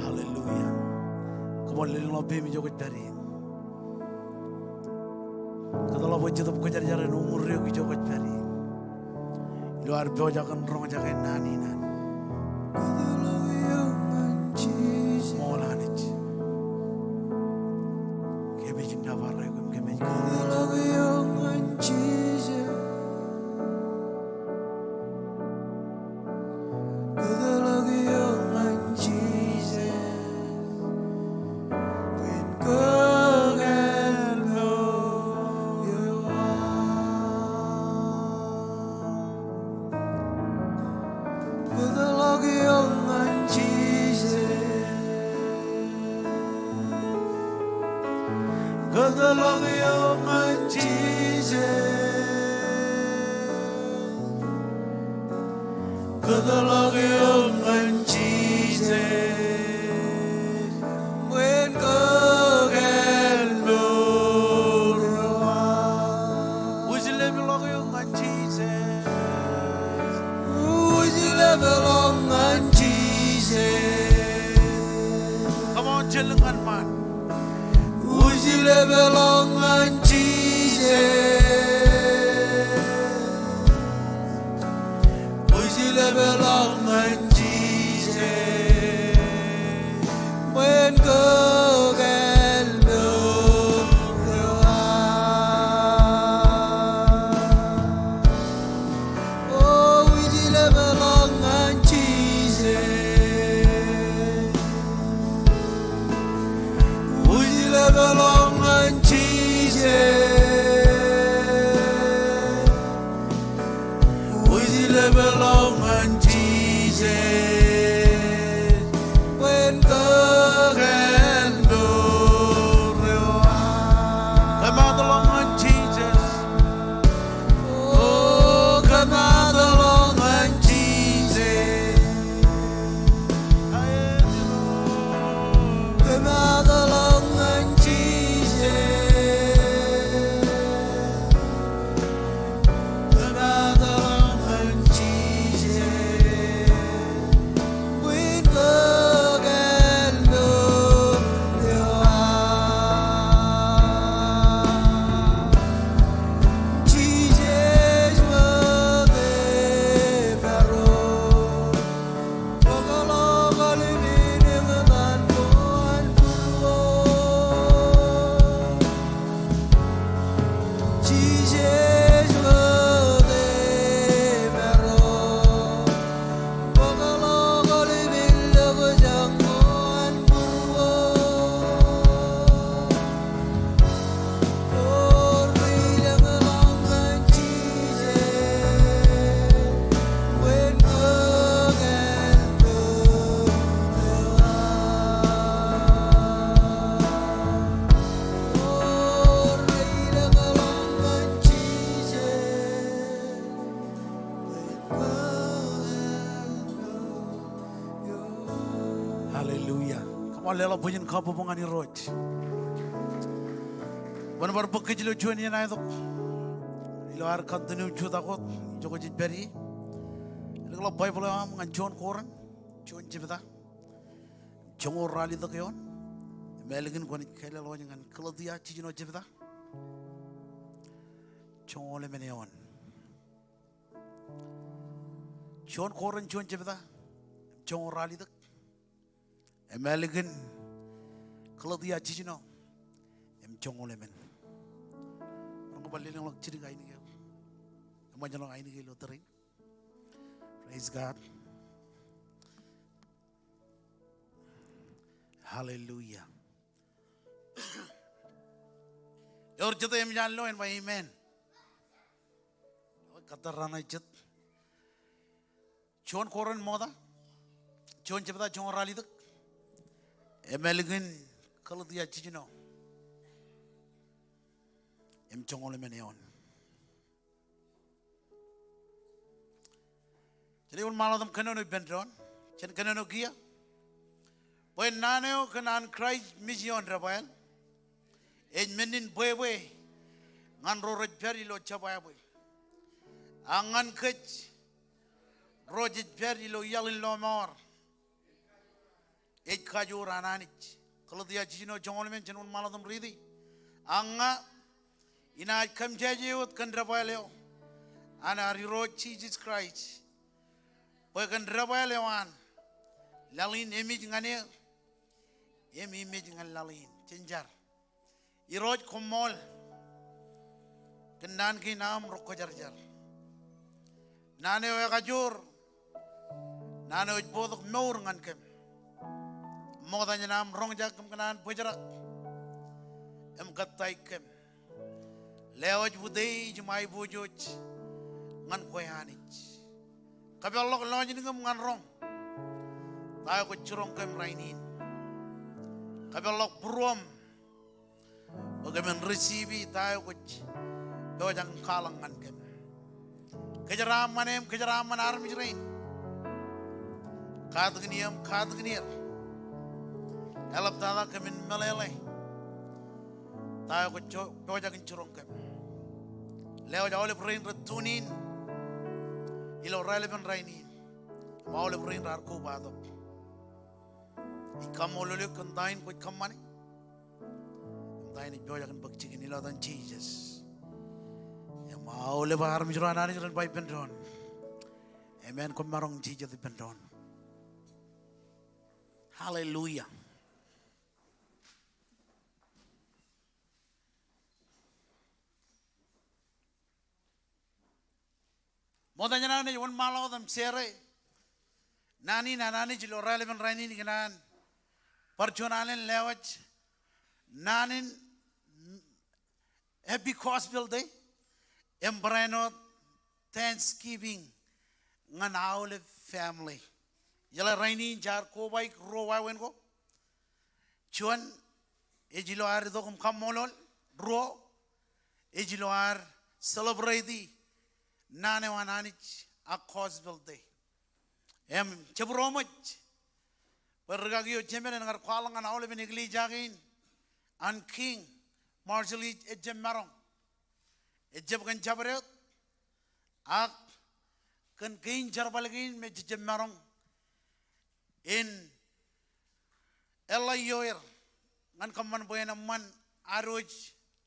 [SPEAKER 1] Hallelujah. Come on, little love me jo kuch bari. Kadala boje to kujar jare no murre ki jo kuch bari. Lo ar bo jakan rong jakan nani nan. Molanich. Kebe jinda barre kum kebe. Come on, children, man.
[SPEAKER 2] Would you belong on Jesus? Would you belong on Jesus? Jile belong and Jesus. When God can do
[SPEAKER 1] Come out along on Jesus.
[SPEAKER 2] oh, come out along and Jesus. Come out along and Jesus. Come out along and Jesus. When God can do Jesus will never roll. Jesus will never roll. When God can do
[SPEAKER 1] Hallelujah. Come on, little punya kapu pungani road. One more book kecil lucu ni na itu. Ilo ar continue cu takut. Joko jit beri. Kalau Bible am ngan John Koran. John cipta. Jongo rali tak yon. Melegin kau ni kela lo ngan kalau dia cipta cipta. Jongo le meneon. John Koran John cipta. Jongo rali tak. Melegin kalau dia cipta. Em jongo le men. Orang kembali yang lok ciri kain ni. Em macam orang kain ni lo tering. Praise God. Hallelujah. Your jatuh em jalan lo en by amen. Kata rana jat. John Koran moda. John cepta John rali tak. Emeligin kalau dia cicino. Em congol meneon. Jadi un malam kena no bentron. Chen kena no kia. Boy naneo kena Christ mission rapayan. En menin boy ngan rorot peri lo capaya boy. Angan kech rojit peri lo yalin lo mor. Ej kajur ananich. Kalau dia cino jongol men chen un malam ridi. Anga ina kam jajewut kan rapayaleo. Ana riroj Jesus Christ. Boy kan rapayalewan. Lalin image ngane. Em image ngan lalin. Cenjar. Iroj komol. Kenan ki naam rokko jarjar. Nane oya kajur. Nane oj bodok meur ngan kem. Modanya naam rong jakem kenan pujarak. Em katai kem. Lewaj budai jumai bujoj. Ngan koyanich. Kabe Allah kalau jadi ngan rong. Tayo ko curong kem rainin. Kabe Allah burom. Bagaimana receive tayo ko do jang kalang ngan kem. Kejaraman army rain. Kadgniyam. Elap tala kemin melele. Tayo ko do jang curong kem. Leo jawle rain retunin. Ilo relevant rainin. Mau le rain rar ko badok. Ikam olole kantain ko kamani. Kantain joya kan bakci ni ladan Jesus. Ya mau le bahar mijran ani ran bai pendon. Amen ko marong Jesus di pendon. Hallelujah. Modanya nani one malo dam sere. Nani jilo relevant raini ni kanan. Perjuangan lewat. Nanin happy gospel day. Embrano Thanksgiving ngan Olive family. Yala raini jar ko baik ro wa wen ko. Chuan ejilo ar do kum kamolol ro ejilo ar celebrate nane wananich a cosbel day. Em chebromach pergagio chemen ngar kwalang an Olive nigli jagin an king marshally ejem marong ejeb kan jabret ak kan king jarbalgin me jem marong in Ella yoir ngan kaman boyana man aroj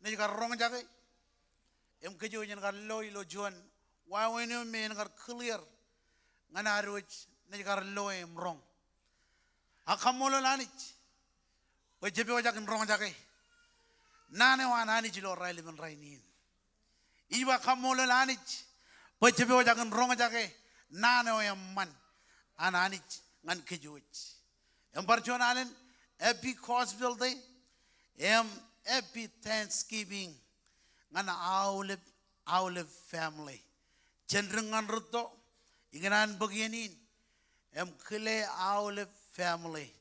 [SPEAKER 1] ne gar rong jage em kejo nyen gar loy lo juan wa wenu men gar clear ngan aroj ne gar loy em rong akamolo lanich we jebe wajak rong jage nane wa nani jilo raili ben rainin iwa kamolo lanich we jebe wajak rong jage nane o em man ananich ngan kejo em parchonalen happy Cosville Day, happy Thanksgiving, ngan Olive family. Cendrengan ruto, inganan bagianin, kile Olive family,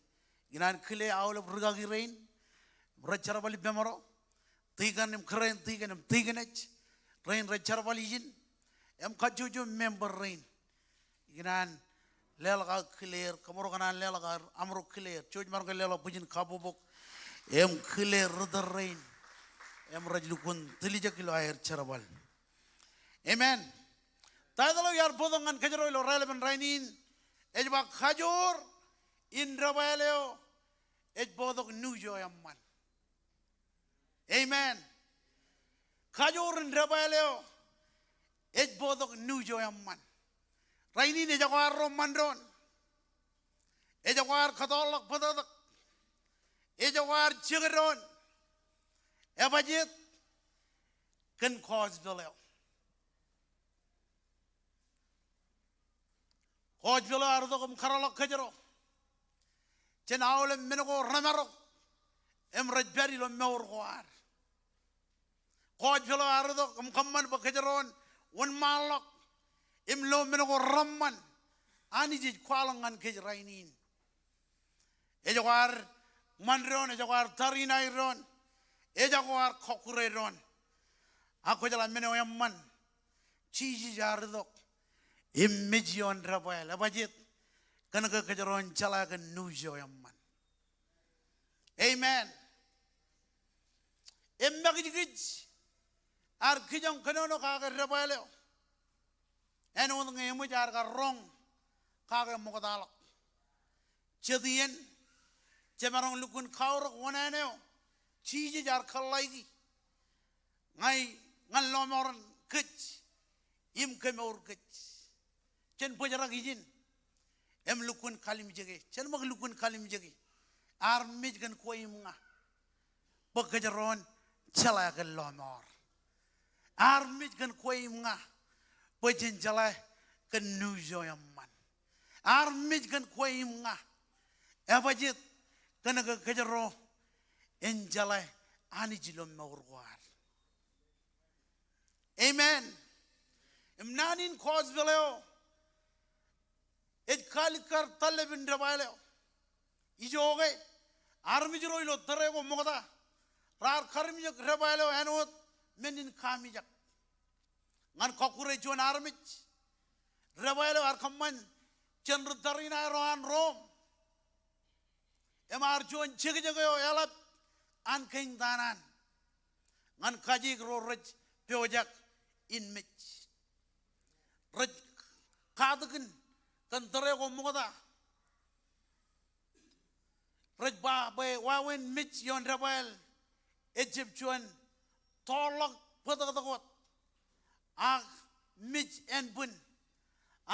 [SPEAKER 1] inganan kile Olive rugagi rain, rachara bali bemaro, tigan keren tiganach, rain rachara bali jin, kajuju member rain, inganan lelaga clear kamoro kanan lelaga amro clear choj mar ka lela pujin kabobok clear the rain rajlukun tilija kilo air charabal amen taidalo yar bodongan kajero lo relevant rainin ejba khajur in rabaleo bodok nujo yamman amen khajur in rabaleo bodok nujo yamman Raini ne jaguar romandron, jaguar katolak padadak, jaguar cigaron, budget kan cause beleo. Cause beleo ardo kum karalak kajero, chen awle menego ramaro, rajberi lo meor goar. Cause beleo ardo kum kamman bakajeron, one malak. Imlo menego ramman ani jij kwalangan ke rainin ejawar manron ejawar tarinairon ejawar kokureron ako jala meno yamman chiji jardok immijon rabael abajit kanaga kajaron chala kan nujo yamman amen emmagijij ar kijong kanono ka rabaeleo en on ngemu jar ka rong ka ga mo dalak chedien chemarong lukun khaur wonaneo chiji jar khalaigi ngai ngan lomoron kech im kemor kech chen pojara gijin lukun kalim jege chen mag lukun kalim jege ar mij gan koimnga bagajaron chala ga lomor ar mij gan koimnga Pojin jala kan nujo yamman. Armij kan koim nga. Ebajit kan kajero en jala ani jilom maurwar. Amen. Imnanin cause veleo. Ed kalikar talebin rabaleo. Ijoge armij roilo tarego mogda. Rar karmijak rabaleo anot menin kamijak. Ngan kokure juan armij rabaelo arkamman cendru tarina rohan rom emar juan chegjago elap an kain danan ngan kaji roraj peojak in mich raj kadkin kan tarego moda raj ba be wawen mich yon rabael Egyptian tolak padagdagot ag mich en bun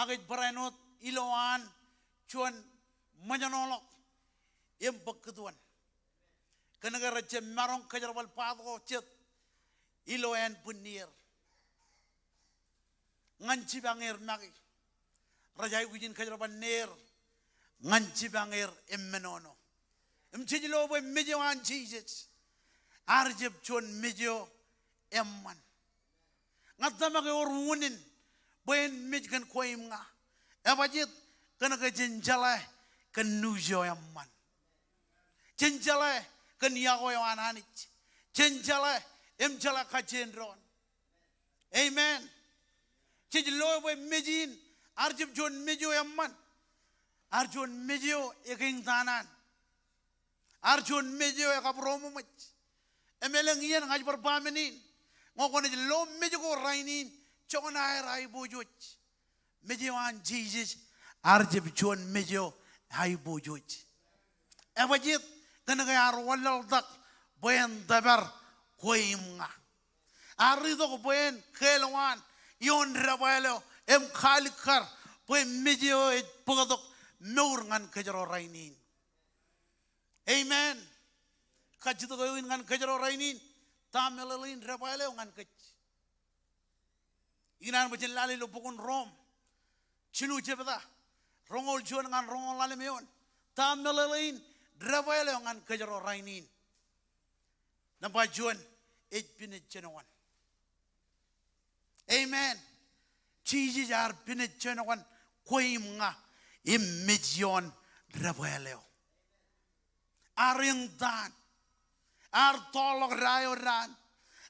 [SPEAKER 1] agit baranot iloan chuan majanolok bakduan kanaga rache marong kajarwal padgo chet iloan bunir nganchi banger magi rajai ujin kajarwal ner nganchi banger emmenono chijilo boy mejo an Jesus arjeb chuan mejo emman ngatama ke or wunin boyen mij kan koim nga Ebajit kana ka jenjala kan nujo yaman. Jenjala kan yago yawananich. Jenjala emjala ka jenron. Amen. Chijlo boy mejin arjib jon mejo yaman. Arjon mejo eking tanan. Arjon mejo ekapromo mach. Emeleng iyan ngaj berbamenin. Ngokone lo mejo ko rainin. Chokona ay rai bojoj. Mejo an Jesus. Arjib jon mejo ay bojoj. Ebajit kana kaya arwalal dak boyan dabar koim nga. Arido ko boyan kelwan yon rabalo em khalikar boyan mejo et pogadok meur ngan kejaro rainin. Amen. Kajito ko ngan kejaro rainin. Tamelalin rabalo ngan kej. Inan bajen lali lo pukun Rom. Chinu jebeda. Rongol juan ngan rongol lali meon. Tamelalin rabalo ngan kejaro rainin. Nampak juan 8 minute jenawan. Amen. Chiji jar minute jenawan koim nga imidyon rabalo. Aring dan. Ar tolok rayo ran.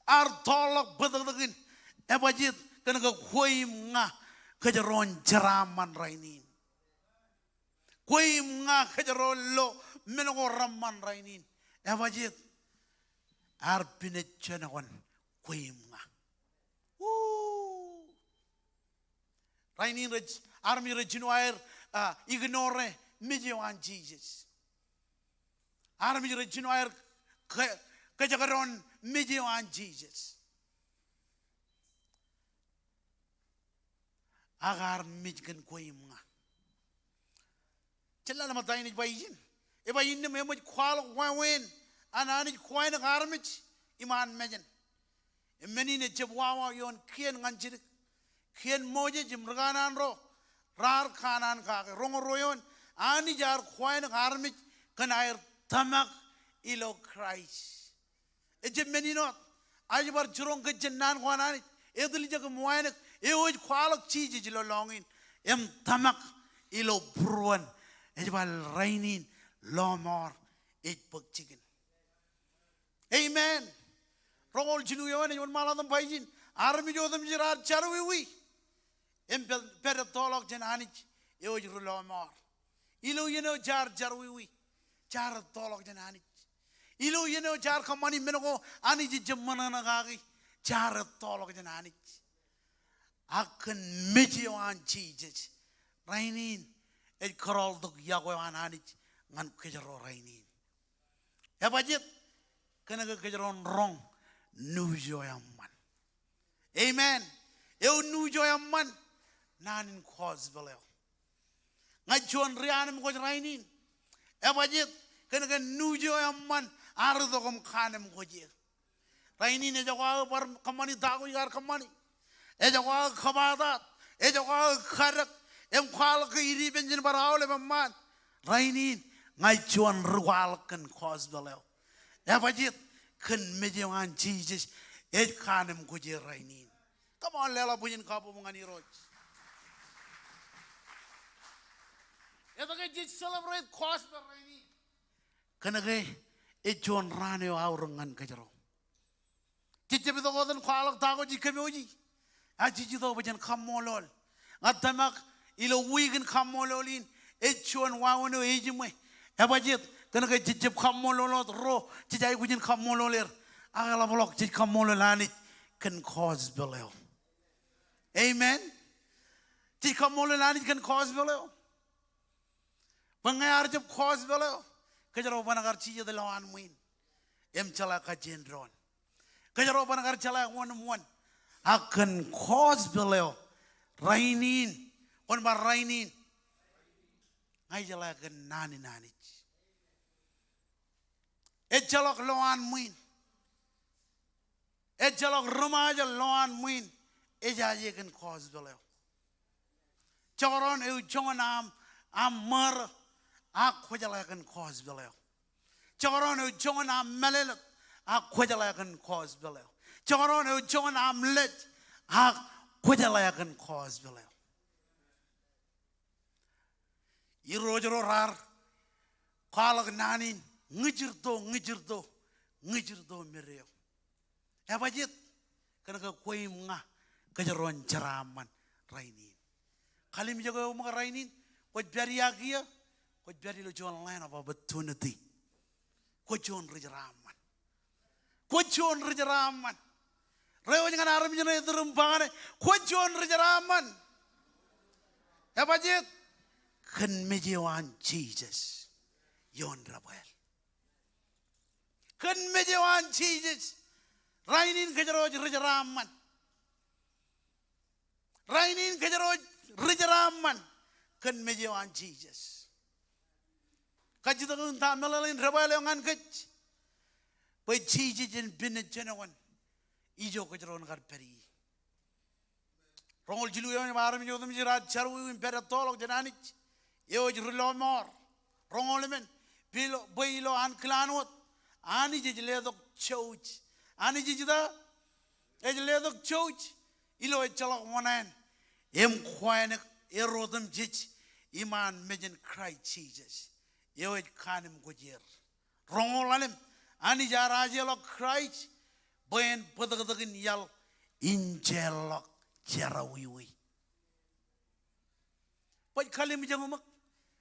[SPEAKER 1] Ar tolok bedagin. Ebajit kana ka koim nga kajaron jaraman rainin. Koim nga kajaron lo menogo ramman rainin. Ebajit ar pinetchenawan koim nga. Rainin reg army reginuair ignore midyoan Jesus. Army reginuair kajagaron midyoan Jesus. Agar midgan koim nga. Challa na matay ni bayin. Ibayin na memoj kwalok wawen. Anani kwain ng armich iman mejen. Imeni ne jebwawa yon kien nganjirik. Kien moje jimrganan ro. Rar kanan kake. Rongoro yon. Ani jar kwain ng armich kanair tamak ilo Christ. Eje meni not. Aji bar jurong ke jennan kwanani. Edli jaga muainek. Eoj kwalok chiji jilo longin. Em tamak ilo bruan. Eje bal rainin lomor. Ej pagchikin. Amen. Rongol jinu yawan yon maladam baijin. Army jodam jirar charwi. Em pere tolok jen anich. Eoj rulomor. Ilo yeno jar jarwi. Jar tolok jen anich. Ilo yeno jar kamani menoko anich jemmana nagagi. Jar tolok jen anich. Akan medyoan Jesus. Rainin. Ej karol dog yagoan anich. Ngan kejaro rainin. Ebajit. Kana kajaron rong nujo yaman. Amen. Eu nujo yaman nanin cause beleo. Ngajon rianem ko rainin. Ebajit kana nujo yaman ardo kom kanem ko je. Rainin e jawa par kamani dago yar kamani. E jawa khabadat. E jawa kharak. Em khal ke iri benjin barawle mamman. Rainin ngajon ruwal kan cause beleo. Ebajit kan medyoan Jesus ed kanem kuje rainin. Come on lela bunyin kapo mungani roj. Ito kay Jesus celebrate cause per rainin. Kanagay ed John raneo aurangan kajaro. Chichipito ko dan kwalak tako jikami oji. Chichito bajan kamolol. Ngatamak ilo wigin kamololin ed John wawano ejimwe. Ebajit kana kay jijib kamololot ro jijay kujin kamololer agala blok jij kamololanit kan cause beleo. Amen. Jij kamololanit kan cause beleo. Pangayar jib cause beleo. Kajaro banagar chija de lawan muin. Em chala ka jendron. Kajaro banagar chala one akan cause beleo. Rainin on bar rainin. Ay jala kan nani. Ejalok loan muin. Ejalok rumaja loan muin. Ejaje kan cause beleo. Choron eu chonam amar akwajala kan cause beleo. Choron eu chonam melel akwajala kan cause beleo. Choron eu chonam let akwajala kan cause beleo. Irojoro rar. Kalak nanin. Ngijirdo mereo. Ebajit. Karena kue mga kajaron ceraman rainin. Kali menjaga mga rainin. Kau biari agia. Kau biari lo jual lain apa betul nanti. Kau jual rejeraman. Kau jual rejeraman. Rewa jangan aram jangan itu rumpangane. Kau jual rejeraman. Ebajit. Kan mejawan Jesus. Yon Rafael. Kan mejawan Jesus. Rainin kejaroj rejeraman. Rainin kejaroj rejeraman. Kan mejawan Jesus. Kajita kun ta melalin Rafael yang angkat. Pai Jesus jen binet jenawan. Ijo kejaron karperi. Rongol jilu yang maram yo tum jirat charu imperatolog jenanich. Yo jrulomor. Rongol men bilo boilo an klanot. Ani jejledok chouch. Ani jijida ejledok chouch. Ilo echalok monan. Em khwanek erodam jij. Iman mejen cry Jesus. Yo et kanem gojer. Rongol alim. Ani jarajelo cry. Boyen podagdagin yal injelok jarawiwi. Poj kalim jangumak.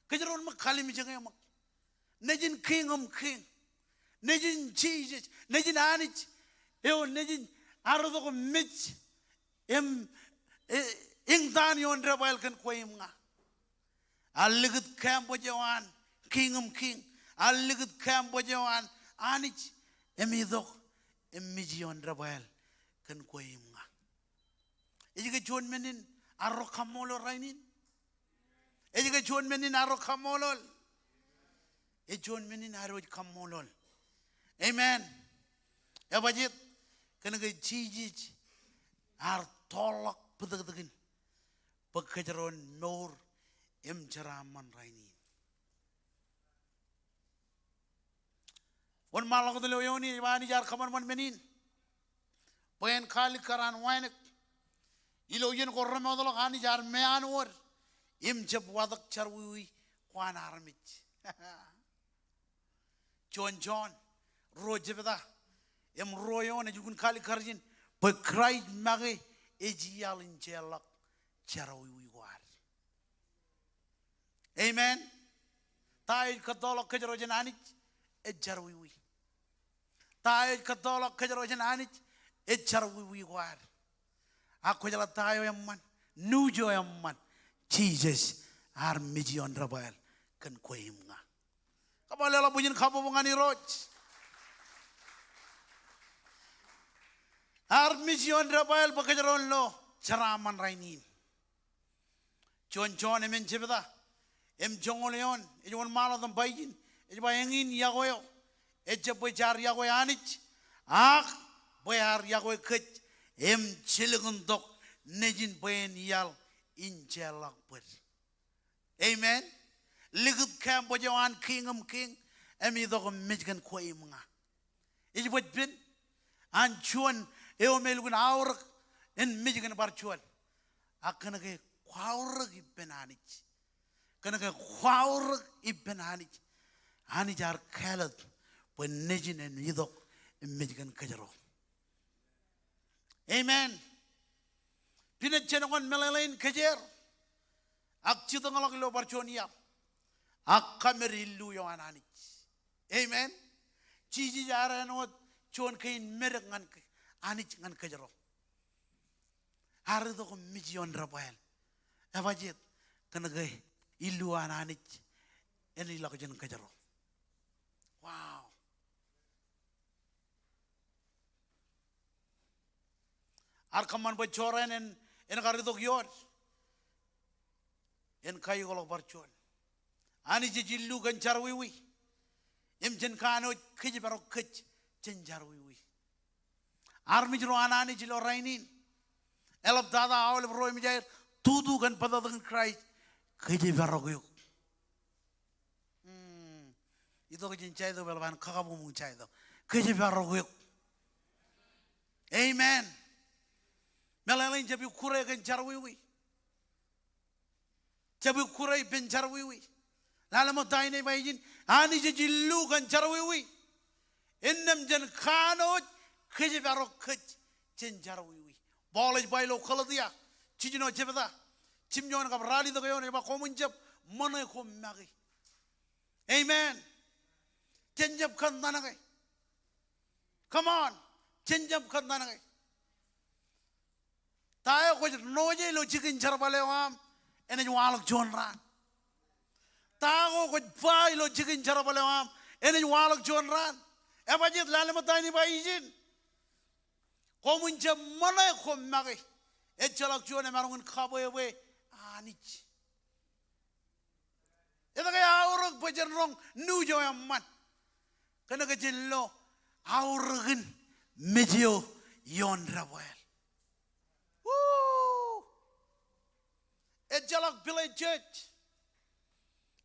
[SPEAKER 1] Kejaron mak kalim jangumak. Nejin king king. Nejin Jesus. Nejin anich. Eo nejin arodoko mich. Ing dan yon Rafael kan koyim nga. Alligit kampo jawan. King. Alligit kampo jawan. Anich. Emidok. Emijion Rafael kan koyim nga. Ejike John menin arrokamolo rainin. Ejike John menin arrokamolol. John menin arrokamolol. Amen. Ebajit kan ke jijij ar tolak pedagdagin. Pagkajaron nor jaraman rainin. Wan malak dulu yoni bani jar kaman man menin. Bayan kali karan wainek. Ilo yen korram odolo kani jar mean war. Jab wadak charwi kwan armich. John rojebeda. Royon jukun kali karjin. Bekrai mage ejial injelak charwi war. Amen. Tai katolok kejarojan anich ejarwi. Tai katolok kejarojan anich ejarwi war. Aku jala tayo yaman, nujo yaman, Jesus ar mijion Rafael kan koyim nga. Kabalala bunyin kapo mongani roj. Ar mijion Rafael pagkajaron lo ceraman rainin. John emen jebeda, jongol yon, ejon maladam bayin, ejba engin yagoyo, ejba jar yagoy anich, boyar yagoy kech. Chilgundok nejin boyen yal injelak ber. Amen. Ligut kam bojawan king. Emidok mijgan koy mga. Ijbot bin an chuan eomelgun aurak en mijgan bar chuan. Akana ke kwaurak ibenanich. Kana ke kwaurak ibenanich. Anijar kalat boy nejin en idok mijgan kajaro. Amen. Pinat cenongan melalain kejer. Ak cita ngalak lo barconia. Ak kamerilu yo ananich. Amen. Cici jara not cuan kain merek ngan anich ngan kejero. Hari tu kum mijion Rafael. Evajet kena gay ilu ananich. Eni lak jen kejero. Wow. Arkaman bocoran en karidok yor. En kayu golok barcuan. Ani jijillu kan carwiwi. Jen kano kej barok kej jen carwiwi. Armi jero anani jilo rainin. Elap dada awal roy mijair tudu kan pada dengan Christ kej barok yuk. Itu kejen cai do belban kakabu mung cai do. Kej barok yuk. Amen. Melalain jabi kurai kan carwiwi. Jabi kurai ben carwiwi. Lala mo tayo na ibayjin. Ani je jilugan jarawiwi. Innam jen khanot kiji baro kij jen jarawiwi. Bolaj baylo khaladiya. Chijino jebada. Chimjon kap rali to kayo na ba komunjab mana ko magi. Amen. Jenjab khandana kay. Come on. Jenjab khandana kay. Tayo ko noje lo chicken charabale wam. Ene walak John ran. Tago ko pai lo chicken charabale wam. Ene walak John ran. Ebajit lale matay ni baijin. Komunjab mana ko magi. Echalak John e marungun kabo ewe anich. Ito kaya aurag pa dyan rong nujo yung man. Kana ka dyan lo, auragin medyo yon rawel. Woo! Echalak Village Church.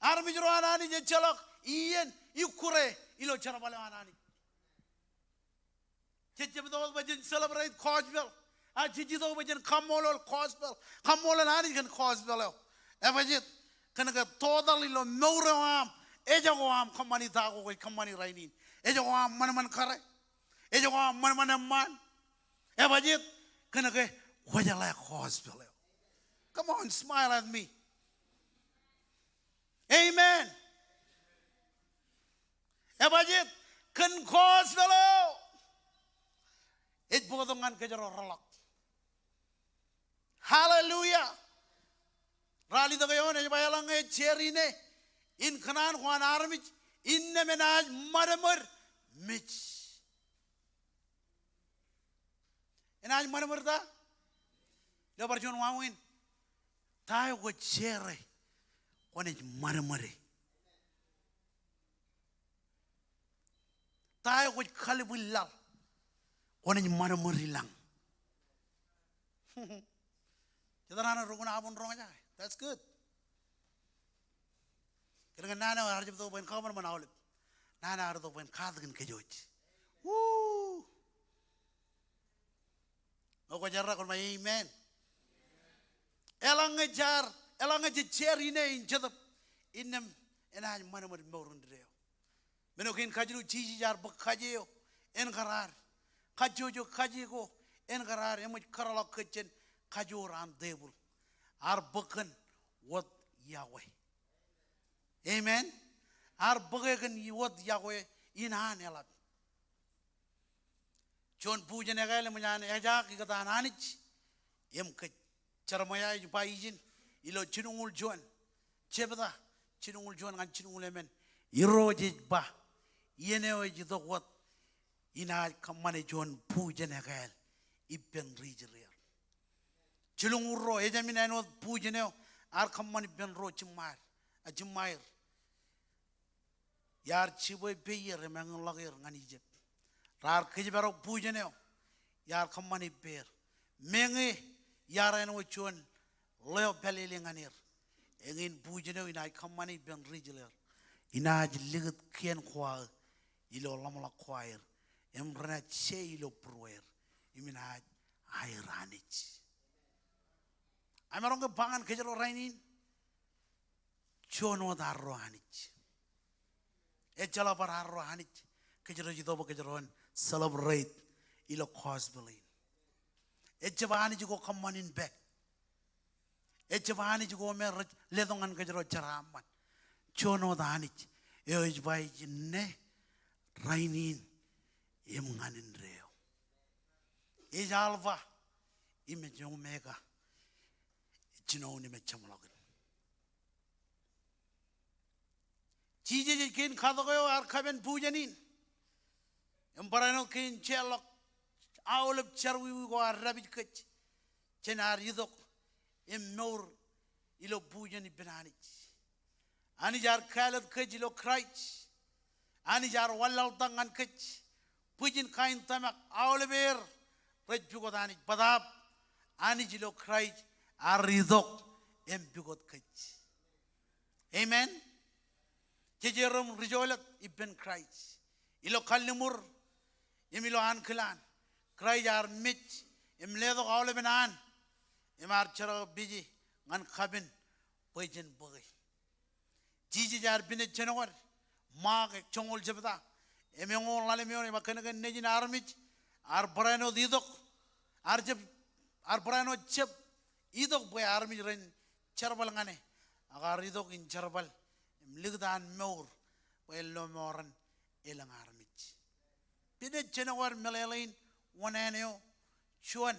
[SPEAKER 1] Armi jero anani echalak iyen ikure ilo charabale anani. Chechebdo ba dyan celebrate Cosbell. Chechito ba dyan kamolol Cosbell. Kamolol ani kan Cosbell. Ebajit. Kanaga totally lo maurawam ejawam kamani tago ko kamani rainin ejawam man kare ejawam man man ebajit kanaga wajala hospital. Come on, smile at me. Amen. Ebajit kan hospital it bodongan kejaro ralak. Hallelujah. Rally the Gayon, and Bayalang Cherine, in Kanan Juan Armich, in Nemenaj Maramur, Mitch. And I Maramurda, the Barjon Wawin, tie with cherry, when it's Maramuri. Tie with Kalibulal, when it's Maramuri lang. Jadana Ruguna Abun Ronga. That's good. Kaya nana arjib to ben kaman manawlip. Nana ardo ben kadagin kajoj. Woo! Ako jarra kon may amen. Elang jar ine in jadap innem enaj manamad morun dreo. Menokin kajru chiji jar bak kajeo en karar. Kajojo kajego en karar emuj karalak kajen kajoran debul. Our bucken what Yahweh. Amen. Our bucken what Yahweh in han elab. John Pujan Egal Mujan Ejak Gatan Anich Yem Charamaya Paijin Ilo Chinungul John Chebada Chinungul John and Chinulemen Irojit Ba Yeneo Jito what in our command John Pujan Egal Ipen Rigeria. Chilunguro, Ejaminano, Pujaneo, Arkamani Ben Rochimar, a Jimair. Yar Chiboy Payer, a Mangalagir, and Egypt. Rar Kijibaro Pujaneo, Yar Kamani Bear. Menge, Yarano Chun, Leo Pelilinganir. And in Pujaneo, in I Kamani Ben Rigeler. In I Ligat Kian Qual, Ilo Lamala Choir, Embrana Chailo Proer, Iminaj, Iranich. I'm around the Bangan Kajaro Rainin. Chono da Rohanich. Echalapar Rohanich. Kajarajito Kajaron celebrate Ilo Cosbelin. Echavani go come on in back. Echavani go mer Ledongan Kajaro Charaman. Chono da Hanich. Ej by ne Rainin Yemgan in Reo. Ej Alva Image Omega. Chinoni Mechamologan. Chiji Kin Kadago are Kaben Pujanin. Emperano Kin Chellock, Owl of Cherwi go a rabbit catch. Chenar Yudok, Emnor Ilo Pujani Benanich. Anijar Kalat Kajilo Crich. Anijar Wallaltang and Kitch. Pujin Kain Tamak, Owl of Air, Red Pugodanic, Badab, Anijilo Crich. Aridok empigot kach. Amen. Jejerum rijolat ibn Christ. Ilo kalimur imilo ankilan. Christ ar mitch imledo kaule benan. Imar charo biji ngan kabin pojen bogi. Jiji jar bine chenor mag chongol jebda emengol lale mione makene nejin armich ar brano didok ar brano chep idok boy armich ren charbal ngane agar idok in charbal ligdan meur boy lo moran elang armich bine chenor melelain waneneo chuan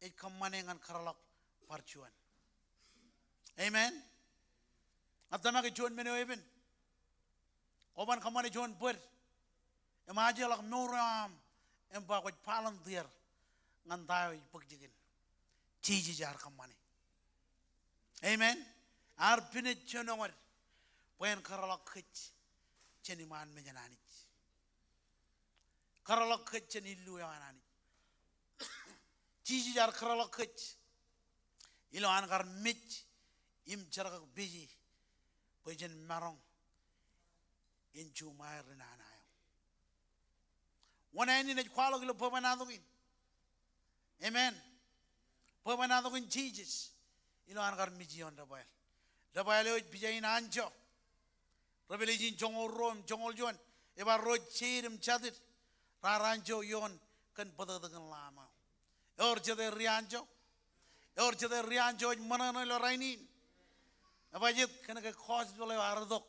[SPEAKER 1] e kamane ngan karalak parchuan amen atama ke chuan meneo even oban kamane chuan per emajelak noram empa ko palang dir ngan tayo pagjigin chiji jar kamane amen ar pine chonongor poen karalak khich cheni man menyanani karalak khich cheni lu yanani chiji jar karalak khich ilo an gar mich im charaka biji pojen marong in chumay rinanayo wana ini net kwalo gilo pamanadogin amen pamanadogin Jesus ilo an gar mijion rabayal oj bijayin anjo rabelijin jongol rom jongol jon eba roj chirim chadir raranjo yon kan padadagan lama or jade rianjo manano lo rainin abajit kana ka khos bole ardok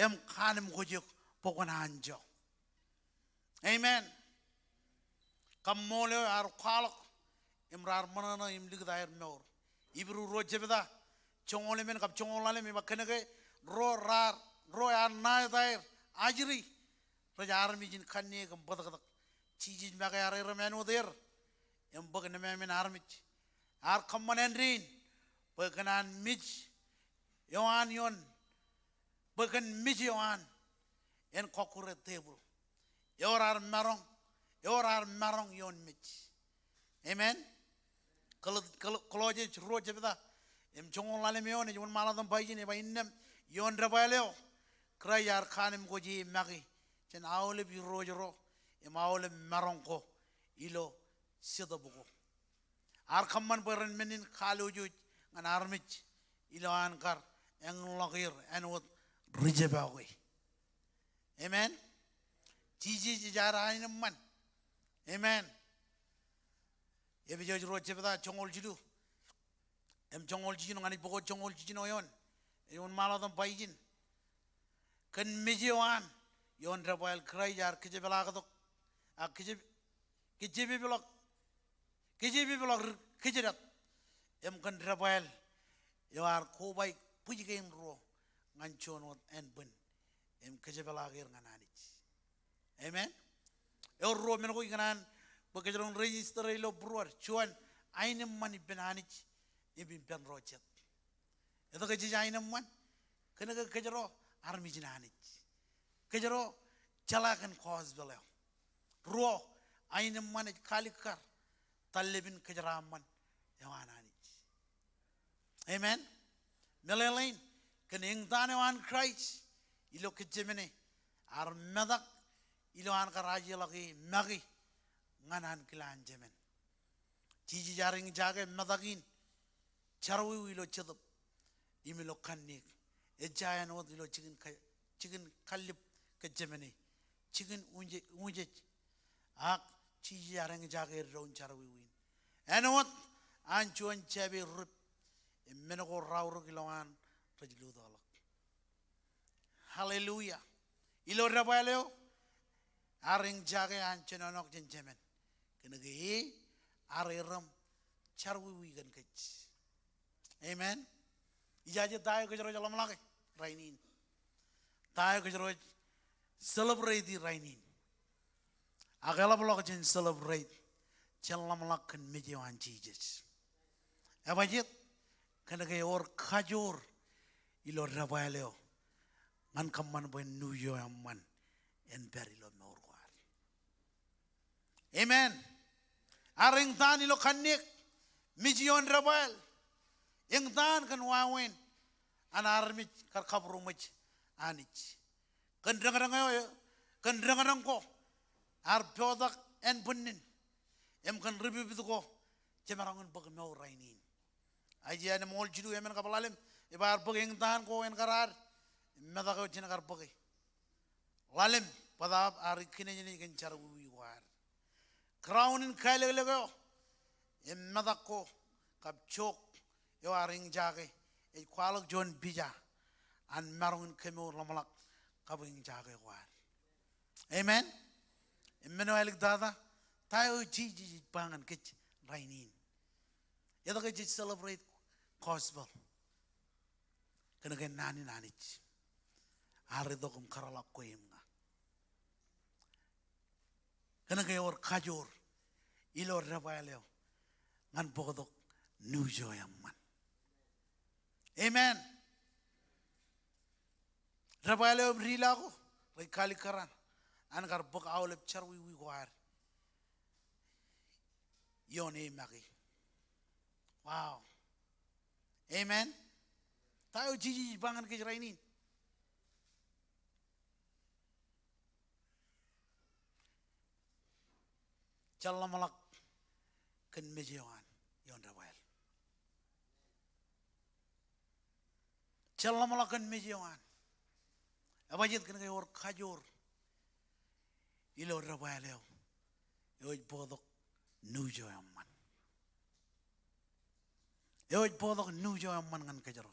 [SPEAKER 1] em khanim gojuk pokon anjo amen kammole ar khalak imrar manano imlig dair nor ibru rojebda chongole men kap chongolale me makane ke ro ar na dair ajri rajar mijin khanne gam badak chiji maga ar remen udir em bagne men armich ar kammanen rin baganan mich yon bagan mich yoan en kokure table yorar marong yon mich amen koloje roje beda em chongol lale me yon yon maladam bayine bayinem yon rabaleo krayar khanim goji magi chen awle bi rojro em awle marong ko ilo sidabugo ar kamman beren menin khaloju ngan armich ilo ankar en lagir en wot rijebawi amen jiji jara man amen ebi joj roche beda chongol jidu em chongol jinu ngani bogo chongol jinu yon maladam bayjin kan mejewan yon rabayal kray jar kijebela gadok ak kijebi blok kijerat em kan rabayal yar kobay pujigen ro nganchon wat en bun em kijebela gir ngananich amen yor ro men ko nganan bagajron register lo bror chuan ainam mani benanich ibin pen rochet edo ke ainam man kana ka kajro armi jinanich kajro chalakan cause belo ro ainam mani kalikar talibin kajraman yawananich amen melelain kan ingtane wan Christ ilo kejemene ar medak ilo an karaji lagi magi nganan kilan jemen jiji jaring jage medagin charwi ilo chedop imilo kannik ejayan wot ilo chicken kalip kejemene chicken unje ak jiji jaring jage ron charwi win enot anchuan chabe rut menago rawro kiloan rajlu dalak hallelujah ilo rabaleo aring jage anchonok jenjemen kenege areram charwi wigan kech amen ijaje tayo kejro jalam lagi rainin tayo kejro celebrate di rainin agala blok jen celebrate jalam lakan mejewan Jesus abajit kenege or kajur ilo rabaleo man kamman boy new yo amman en berilo meurwar amen aring tan ilo kannik mijion rabal yang tan kan wawen an armich kar kabrumich anich kan drang ko ar pyodak en bunnin em kan ribi ko cemarangun bag meu rainin aji ana mol jidu emen kabalalem ibar bag yang tan ko en karar Meda ko chinakarpagi. Lalem padab ari kinejini kencar wiwar. Crown in kailego. Meda ko kapchok yo aring jage. E kwalok John bija. An marung kemo lamalak kabing jage war. Amen. Emmanuel dada tayo jiji pangan kech rainin. Yada kech celebrate gospel. Kena kena nani nanich. Hari dokum karalak koyem nga. Kena kaya or kajor ilo rabayaleo ngan bokodok nujo yaman. Amen. Rabayaleo brila ko ray kalikaran an karbok awlep charwi wiwar. Yon magi. Wow. Amen. Tayo jiji bangan ke rainin. Jalla malak ken mejewan yon rawal. Jalla malak ken mejewan. Abajit ken kayor kajor. Ilo rawal yo. Yo bodok nujo yaman. Yo bodok nujo yaman ngan kajaro.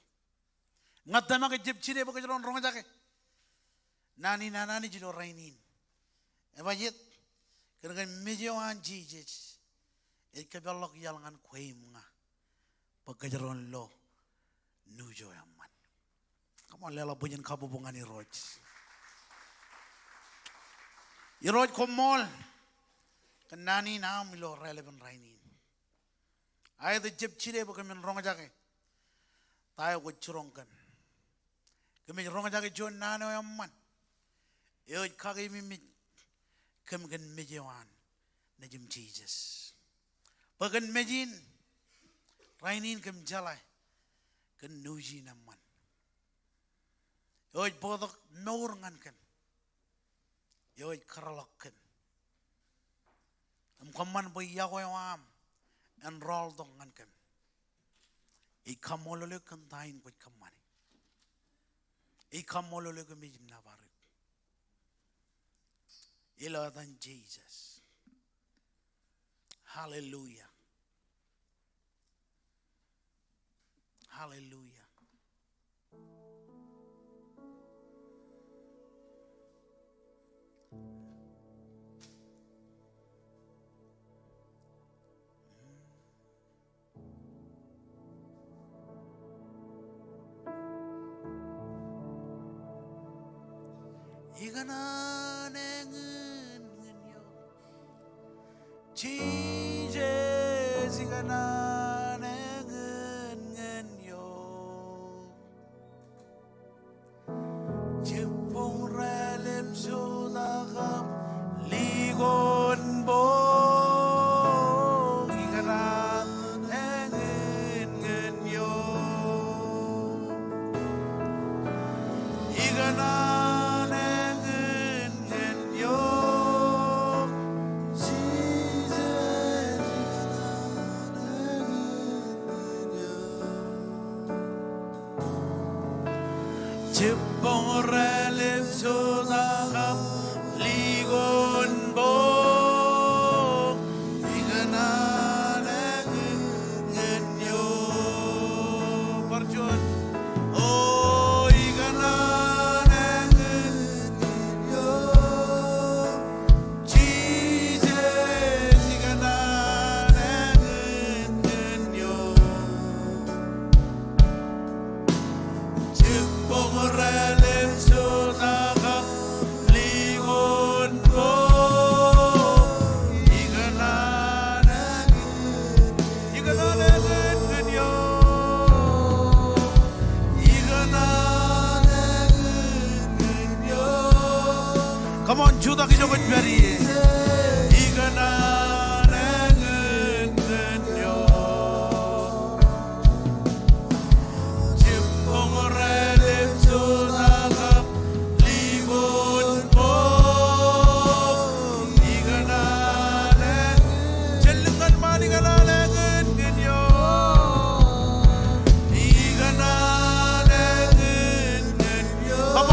[SPEAKER 1] Ngatama ke jeb chire baka jaron rong jake. Nani nanani jilo rainin. Abajit kena mejewan jijej. Ikabelok yalangan kuim nga. Pagkajaron lo nujo yaman. Kamu lela bunyin kabubungan ni Roj. Iroj komol. Kenani na milo relevant rainin. Ayat jeb chire baka min rong jake. Tayo ko churongkan. Kami rong jake John nano yaman. Yoj kagay mimit. Kami kan mejewan na jim Jesus. Bagan mejin rainin kam jalai kan nuji naman. Yoj bodok meurngan kan. Yoj karalak kan. Am kaman boy yago yawam enroll dongan kan. Ikamolole kan tain ko kamani. Ikamolole kan mejin nabarik. Ilo than Jesus. Hallelujah. Hallelujah. Igana nengen ngenyo Jesus igana nengen ngenyo Jepong relem sodakam ligon bo igana nengen ngenyo igana Jepong relem sodakam ligon bo igana nengen ngenyo Barjun oh igana nengen ngenyo Jesus igana nengen ngenyo Jepong relem sodakam ligon bo igana nengen ngenyo igana nengen ngenyo Come on Judah kijogot beri igana nengen ngenyo Jepong relem sodakam ligon bo igana nengen Jelengan man igana nengen ngenyo igana nengen ngenyo Come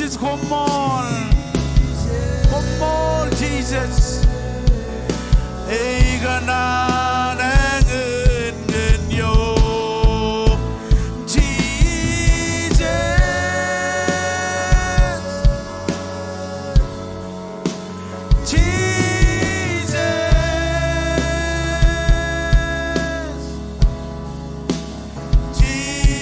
[SPEAKER 1] Jesus, come on. Come on, Jesus. Hey, ganan ngen yo. Jesus. Jesus. Jesus.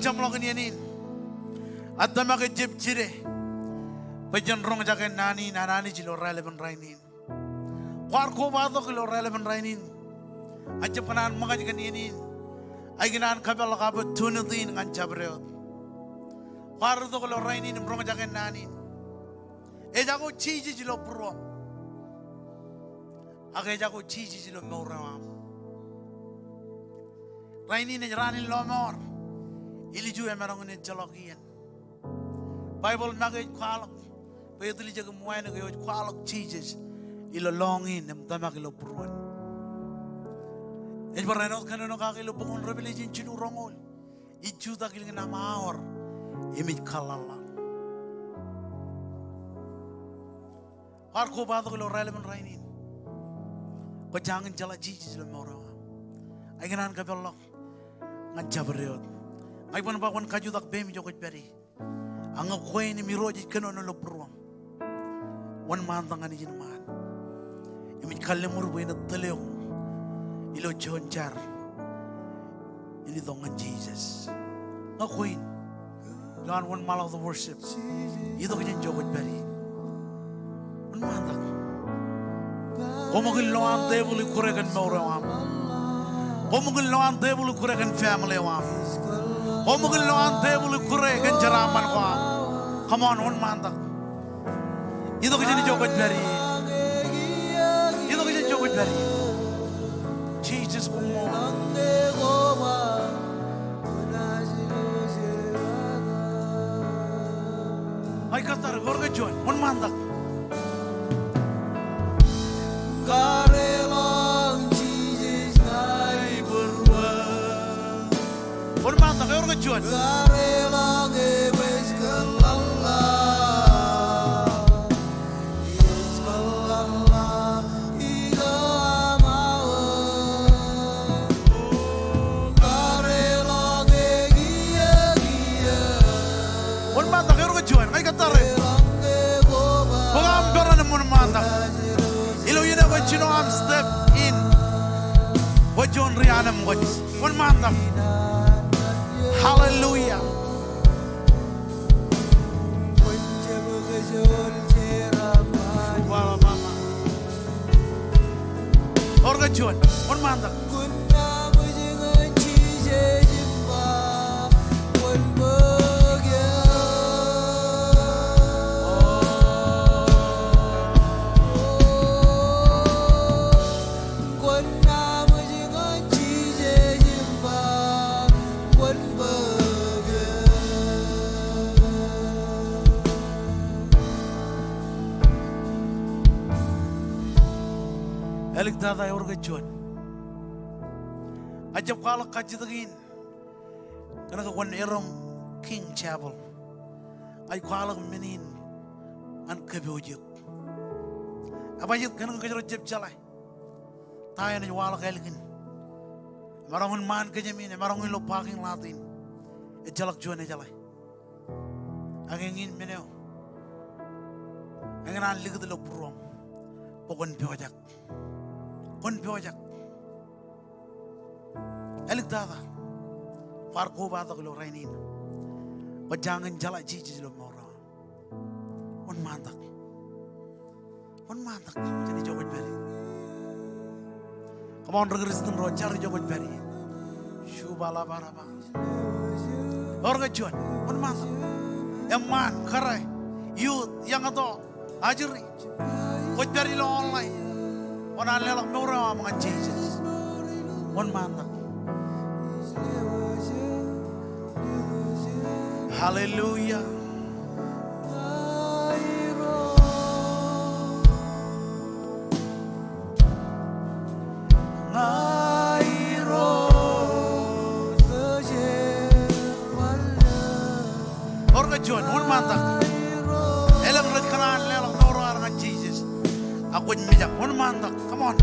[SPEAKER 1] Jamlong yanin at na makijib jire pajan rong jaken nani nanani jilo relevant rainin kwar ko bato kilo relevant rainin at japanan mga jaken yanin ay ginaan kabel kabut tunutin ngan jabreot kwar to kilo rainin rong jaken nani e jago chiji jilo puro age jago chiji jilo mauram rainin ranin lomor Iliju emerong ni jalokian. Bible nagay kwalak. Payudli jaga muay nagay kwalak Jesus. Ilo longin nem tamak ilo puruan. Ej barenot kano kakilo bukon revelation chinu rongol. Iju takil ngana maor. Imit kalala. Harko bato kilo relevant rainin. Pajangan jala Jesus lo moro. Ay ganan kabelok. Ngajabriot. Ay pun bakwan kajudak bemi jokot beri. Ang akoy ni miroji kano no lopruam. Wan mantang ani jinuman. Imit kalemur boy na teleong. Ilo jonjar. Ini dongan Jesus. Akoy. John one mile of the worship. Ito kajan jokot beri. Wan mantang. Komogin loan table kurekan mauram. Komogin loan table kurekan family wam. Komugin loan table kure kan jaraman kwa. Come on, one man tak. Itu kerja joget dari. Itu kerja joget dari. Jesus kumo. Ay katar gorga join, one man tak. One man tak gorga join. You know I'm step in. What John Rihanna was. One month. Hallelujah. Orga John. One month. Elik dada orga John. Ajab kala kajitagin. Kana ka wan erong King Chapel. Ay kala menin an kabojik. Abayit kana ka jero jeb jalay. Tayo na wala kailigin. Marangon man kajamin, marangon lo parking latin. E jalak John e jalay. Agengin meneo. Angan ligid lo prom. Pokon piojak. Kon piojak. Elik dada. Farko bata ko lo rainin. Wajangan jala jiji lo mora. On mantak. On mantak. Jadi jogot beri. Come on, register ro cari jogot beri. Shubala baraba. Orga John. On mantak. Eman karai. Youth yang ato ajuri. Jogot beri lo online. On alelak mura mga Jesus. One man. Hallelujah. chuan un mantak elang rekanan lelang noro arang Jesus aku mijak un mantak come on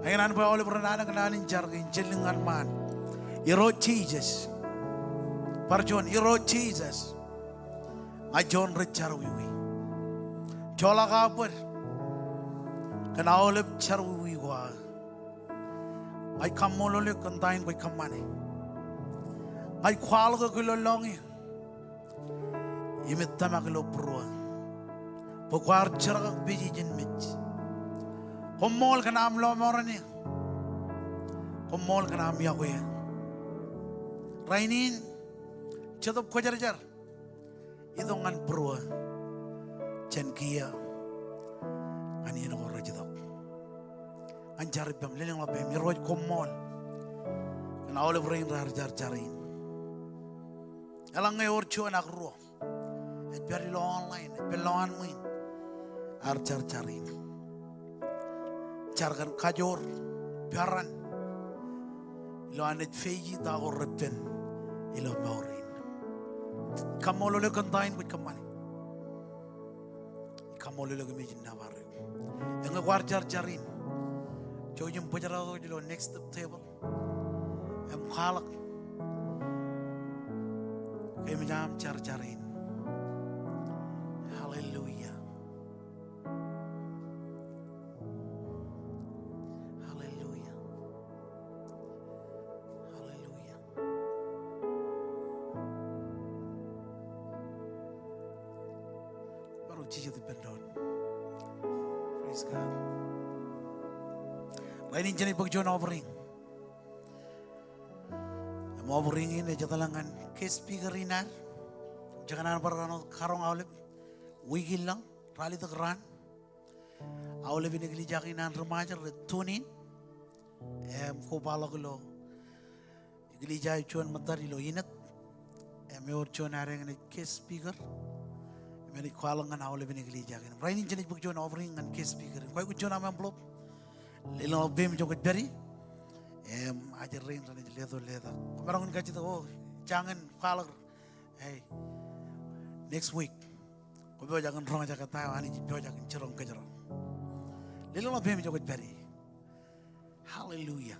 [SPEAKER 1] Ayan pa oleh pernah kenanin jargon jelingan man. Iro Jesus. Parjon iro Jesus. Ajon recar wiwi. Jola kapur. Kena oleh car wiwi gua. Ay kamolole kantain koi kamane. Ay kwal ko kulolongi. Imit tamaklo pro. Pokwar car biji jenmit. Komol ka naam lo morani. Komol ka naam yakoy. Rainin chadop kojar-jar. Idongan pro. Chenkia. Ani no rajidok. Anjar bam liling labe miroj komol. Kana olive rain jar jarin. Alang ngay orcho anak ruo. Et biar lo online, et biar lo anmuin. Jar jarin. Jargan kajor biaran ilo anet feji dago repen ilo maurin kamolo le kantain wit kamani kamolo le gemijin navar enga war jar jarin jojum pajaro dilo next table em khalak em jam jar jarin hallelujah. Jesus depend on. Praise God. Lain jenis pagjuan offering. Mau offering ini jatalangan case figurina. Jangan berano karong awalip. Wigil lang rally tegran. Awalip ini gelijakinan remaja retunin. Kopalo lo. Gelijai cuan matari lo inat. Meor cuan areng ini case figure. Meri kualangan awal lebih negeri jagan. Rainin jenis bukjuan offering and case speaker. Kau bukjuan nama amplop. Lelo bem joget beri. Ajar rain sana jeliat leda. Kemarin kaji tu oh jangan kualang. Hey next week. Kau bawa jangan orang jaga tahu ani bawa jangan cerong kecerong. Lelo bem joget beri. Hallelujah.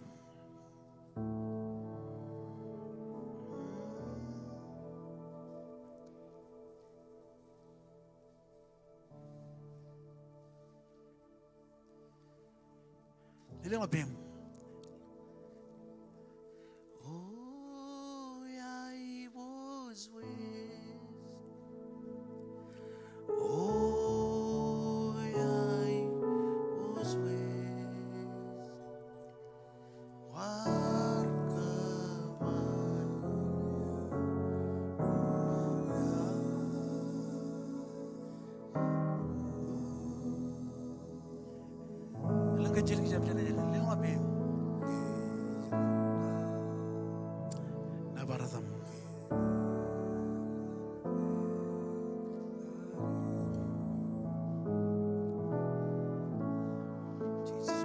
[SPEAKER 1] Lilo bim. Oh, I was with. Oh, I was with. Ilang kecil kita berjalan. Nabaratam. Jesus.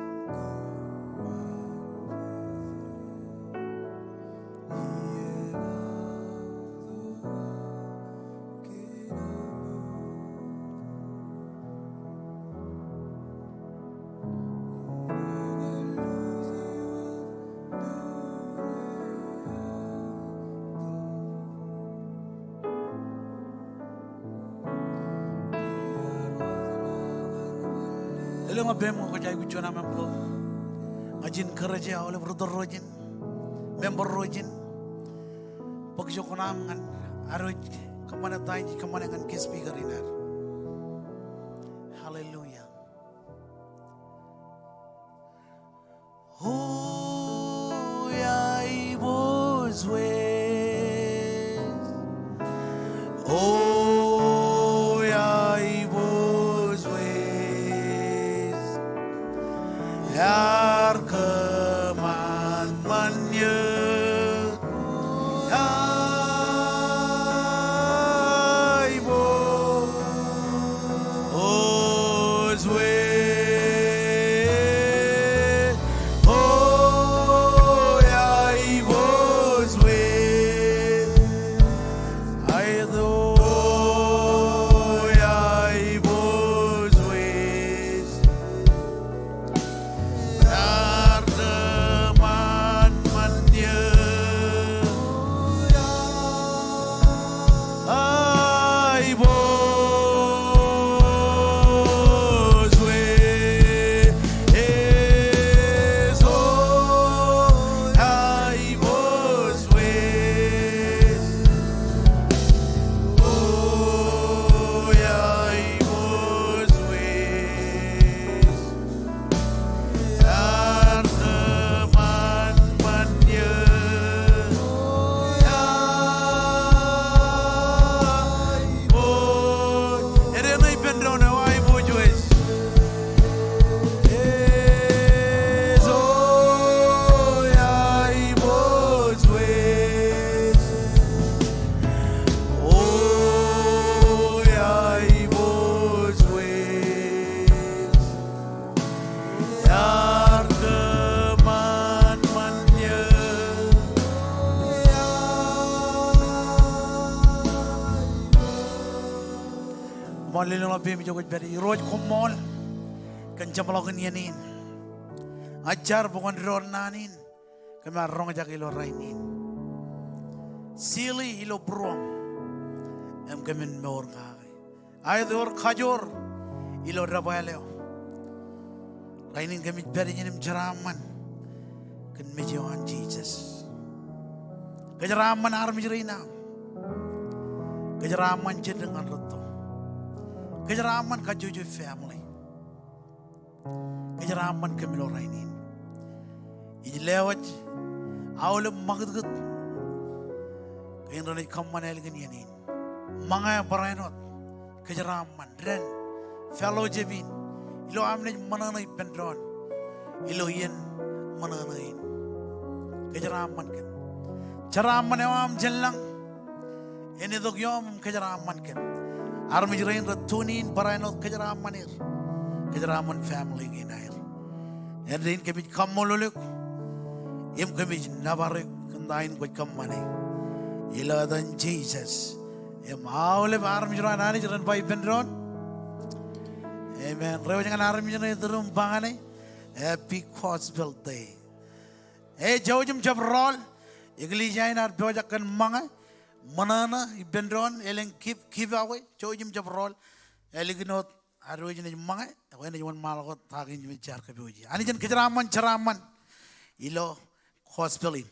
[SPEAKER 1] Ilang abem ko jay ko chona membro. Ngajin kerja oleh brother rojin. Member rojin. Pagjo ko na ngan aroj kamana tayo kamana ngan kis speaker inar. Hallelujah. Oh, I was with. Oh, I was with. Yar commandment. Lilo na bimi jogot beri roj kumol kan jamalogan yanin ajar bukan ron nanin kami arong aja ilo rainin sili ilo bruang em kami meur kage ay dor kajor ilo rabaleo rainin kami beri yenim jaraman kan mejoan Jesus kejaraman armi jerina kejaraman jenengan roto kejaraman kajuju family, kejaraman kemilo rainin. Ini lewat, awal magdut, kain rani kamman elgin yanin. Mangaya parainot, kejaraman, ren, fellow jebin, ilo amne mananay pendron, ilo yen mananayin. Kejaraman ken, jaraman ewam jelang, ini dogyom kejaraman ken. Armijrain ratunin parainot kejaramanir kejaraman family ginair edin kemit kamoluluk im kemit nabarek kendain koi kamane iladan Jesus em aule armijrain ani jaran bai pendron amen rewa jangan armijrain terum bangane happy gospel day jawjum jabrol igli jainar bewajakan manga manana ibendron eleng keep away chojim jabrol elignot arojine mange wena juan malgot tagin mi char ke boji ani jen kejaraman charaman ilo hospelin